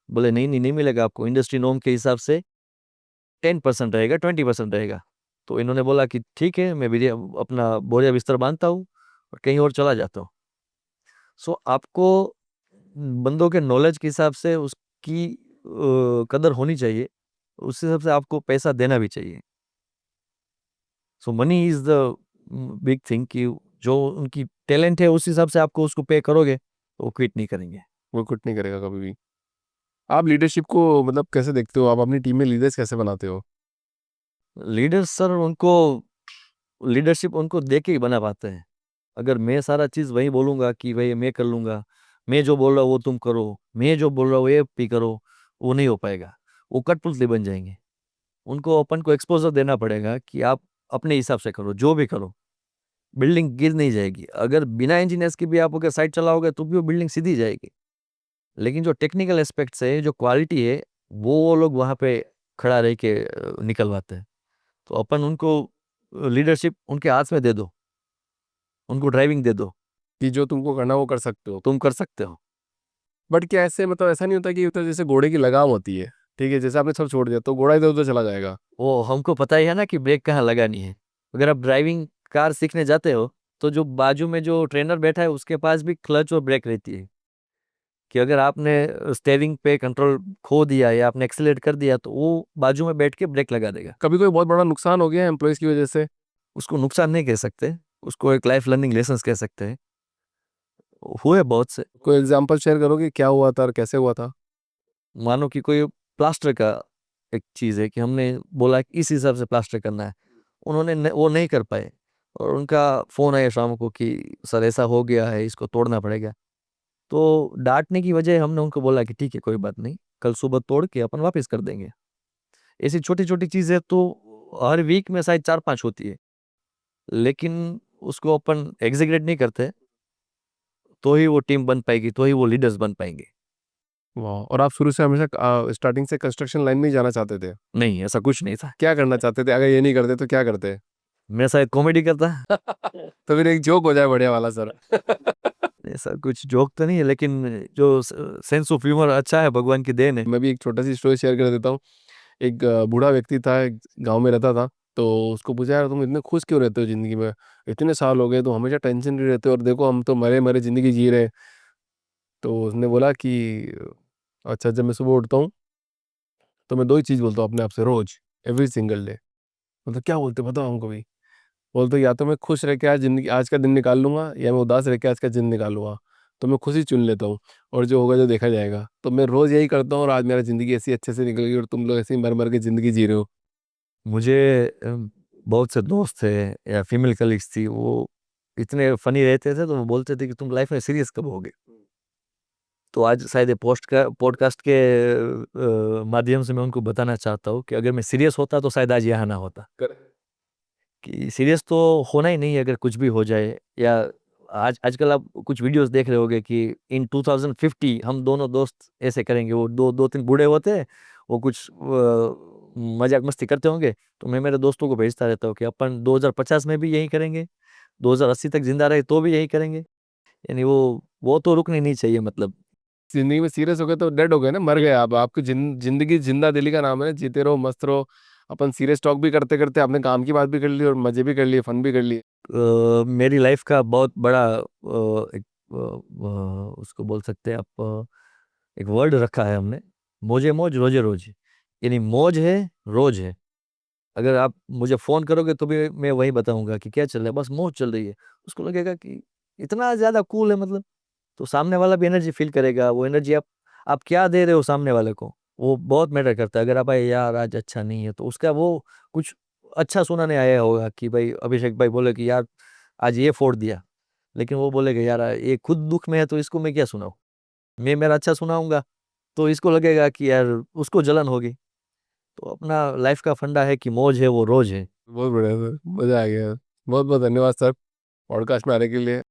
बोले नहीं नहीं नहीं मिलेगा आपको, इंडस्ट्री नॉर्म के हिसाब से 10% रहेगा, 20% रहेगा। तो इन्होंने बोला कि ठीक है, मैं भी अपना बोरिया बिस्तर बांधता हूँ और कहीं और चला जाता हूँ। सो आपको बंदों के नॉलेज के हिसाब से उसकी कदर होनी चाहिए, उस हिसाब से आपको पैसा देना भी चाहिए। So money is the big thing, कि जो उनकी टैलेंट है उस हिसाब से आपको उसको पे करोगे तो वो क्विट नहीं करेंगे। वो क्विट नहीं करेगा कभी भी। आप लीडरशिप को मतलब कैसे देखते हो? आप अपनी टीम में लीडर्स कैसे बनाते हो? लीडर्स सर, उनको लीडरशिप उनको देख के ही बना पाते हैं। अगर मैं सारा चीज़ वही बोलूँगा कि भाई मैं कर लूँगा, मैं जो बोल रहा हूँ वो तुम करो, मैं जो बोल रहा हूँ ये भी करो, वो नहीं हो पाएगा। वो कठपुतली बन जाएंगे। उनको अपन को एक्सपोज़र देना पड़ेगा कि आप अपने हिसाब से करो, जो भी करो। बिल्डिंग गिर नहीं जाएगी। अगर बिना इंजीनियर्स के भी आप अगर साइट चलाओगे तो भी वो बिल्डिंग सीधी जाएगी। लेकिन जो टेक्निकल एस्पेक्ट्स है, जो क्वालिटी है, वो लोग वहाँ पे खड़ा रह के निकलवाते हैं। तो अपन उनको लीडरशिप उनके हाथ में दे दो, उनको ड्राइविंग दे दो, कि जो तुमको करना वो कर सकते हो। तुम कर सकते हो। बट क्या ऐसे मतलब ऐसा नहीं होता कि मतलब जैसे घोड़े की लगाम होती है, ठीक है, जैसे आपने सब छोड़ दिया तो घोड़ा इधर उधर चला जाएगा? वो हमको पता ही है ना कि ब्रेक कहाँ लगानी है। अगर आप ड्राइविंग कार सीखने जाते हो तो जो बाजू में जो ट्रेनर बैठा है उसके पास भी क्लच और ब्रेक रहती है, कि अगर आपने स्टीयरिंग पे कंट्रोल खो दिया या आपने एक्सीलरेट कर दिया तो वो बाजू में बैठ के ब्रेक लगा देगा। कभी कोई बहुत बड़ा नुकसान हो गया है एम्प्लॉयज़ की वजह से? उसको नुकसान नहीं कह सकते, उसको एक लाइफ लर्निंग लेसन कह सकते हैं। हुए बहुत से। कोई एग्जांपल शेयर करोगे क्या हुआ था और कैसे हुआ था? मानो कि कोई प्लास्टर का एक चीज़ है कि हमने बोला कि इस हिसाब से प्लास्टर करना है, उन्होंने वो नहीं कर पाए, और उनका फ़ोन आया शाम को कि सर ऐसा हो गया है, इसको तोड़ना पड़ेगा। तो डांटने की बजाय हमने उनको बोला कि ठीक है कोई बात नहीं, कल सुबह तोड़ के अपन वापस कर देंगे। ऐसी छोटी छोटी चीज़ें तो हर वीक में शायद 4-5 होती है, लेकिन उसको अपन एग्जीक्यूट नहीं करते, तो ही वो टीम बन पाएगी, तो ही वो लीडर्स बन पाएंगे। वाह! और आप शुरू से हमेशा स्टार्टिंग से कंस्ट्रक्शन लाइन में ही जाना चाहते थे? नहीं, ऐसा कुछ नहीं था। क्या करना चाहते थे? अगर ये नहीं करते तो क्या करते? मैं शायद कॉमेडी करता। तो फिर एक जोक हो जाए बढ़िया वाला सर। ऐसा कुछ जोक तो नहीं है, लेकिन जो सेंस ऑफ ह्यूमर अच्छा है, भगवान की देन है। मैं भी एक छोटा-सी स्टोरी शेयर कर देता हूँ। एक बूढ़ा व्यक्ति था, एक गाँव में रहता था, तो उसको पूछा, "यार तुम इतने खुश क्यों रहते हो ज़िंदगी में? इतने साल हो गए, तुम हमेशा टेंशन में रहते हो और देखो हम तो मरे-मरे ज़िंदगी जी रहे हैं।" तो उसने बोला कि अच्छा, जब मैं सुबह उठता हूँ, तो मैं 2 ही चीज़ बोलता हूँ अपने आप से रोज़, एवरी सिंगल डे। मतलब क्या बोलते हो बताओ हमको भी? बोलते हो या तो मैं खुश रह के आज का दिन निकाल लूँगा या मैं उदास रह के आज का दिन निकालूँगा। तो मैं खुशी चुन लेता हूँ और जो होगा जो देखा जाएगा। तो मैं रोज़ यही करता हूँ और आज मेरा ज़िंदगी ऐसी अच्छे से निकल गई और तुम लोग ऐसे ही मर-मर के ज़िंदगी जी रहे हो। मुझे बहुत से दोस्त थे या फीमेल कलीग्स थी, वो इतने फनी रहते थे, तो वो बोलते थे कि तुम लाइफ में सीरियस कब होगे? तो आज शायद ये पॉडकास्ट के माध्यम से मैं उनको बताना चाहता हूँ कि अगर मैं सीरियस होता तो शायद आज यहाँ ना होता। कि सीरियस तो होना ही नहीं है अगर कुछ भी हो जाए। या आजकल आप कुछ वीडियोस देख रहे होगे कि इन 2050 हम दोनों दोस्त ऐसे करेंगे। वो दो तीन बूढ़े होते हैं, वो कुछ मजाक मस्ती करते होंगे, तो मैं मेरे दोस्तों को भेजता रहता हूँ कि अपन 2050 में भी यही करेंगे, 2080 तक जिंदा रहे तो भी यही करेंगे। यानी वो तो रुकनी नहीं चाहिए मतलब। जिंदगी में सीरियस हो गए तो डेड हो गए ना, मर गए आप। आपकी जिंदगी जिंदा दिली का नाम है, जीते रहो मस्त रहो। अपन सीरियस टॉक भी करते करते आपने काम की बात भी कर ली और मजे भी कर लिए, फन भी कर लिए। मेरी लाइफ का बहुत बड़ा एक उसको बोल सकते हैं आप, एक वर्ड रखा है हमने, मौजे मौज रोजे रोज। यानी मौज है, रोज है। अगर आप मुझे फोन करोगे तो भी मैं वही बताऊंगा कि क्या चल रहा है, बस मौज चल रही है। उसको लगेगा कि इतना ज्यादा कूल है मतलब। तो सामने वाला भी एनर्जी फील करेगा। वो एनर्जी आप क्या दे रहे हो सामने वाले को, वो बहुत मैटर करता है। अगर आप भाई यार आज अच्छा नहीं है, तो उसका वो कुछ अच्छा सुनाने आया होगा कि भाई अभिषेक भाई बोले कि यार आज ये फोड़ दिया, लेकिन वो बोलेगा यार ये खुद दुख में है तो इसको मैं क्या सुनाऊं। मैं मेरा अच्छा सुनाऊंगा तो इसको लगेगा कि यार उसको जलन होगी। तो अपना लाइफ का फंडा है कि मौज है वो रोज है। बहुत बढ़िया सर, मजा आ गया। बहुत बहुत धन्यवाद सर पॉडकास्ट में आने के लिए।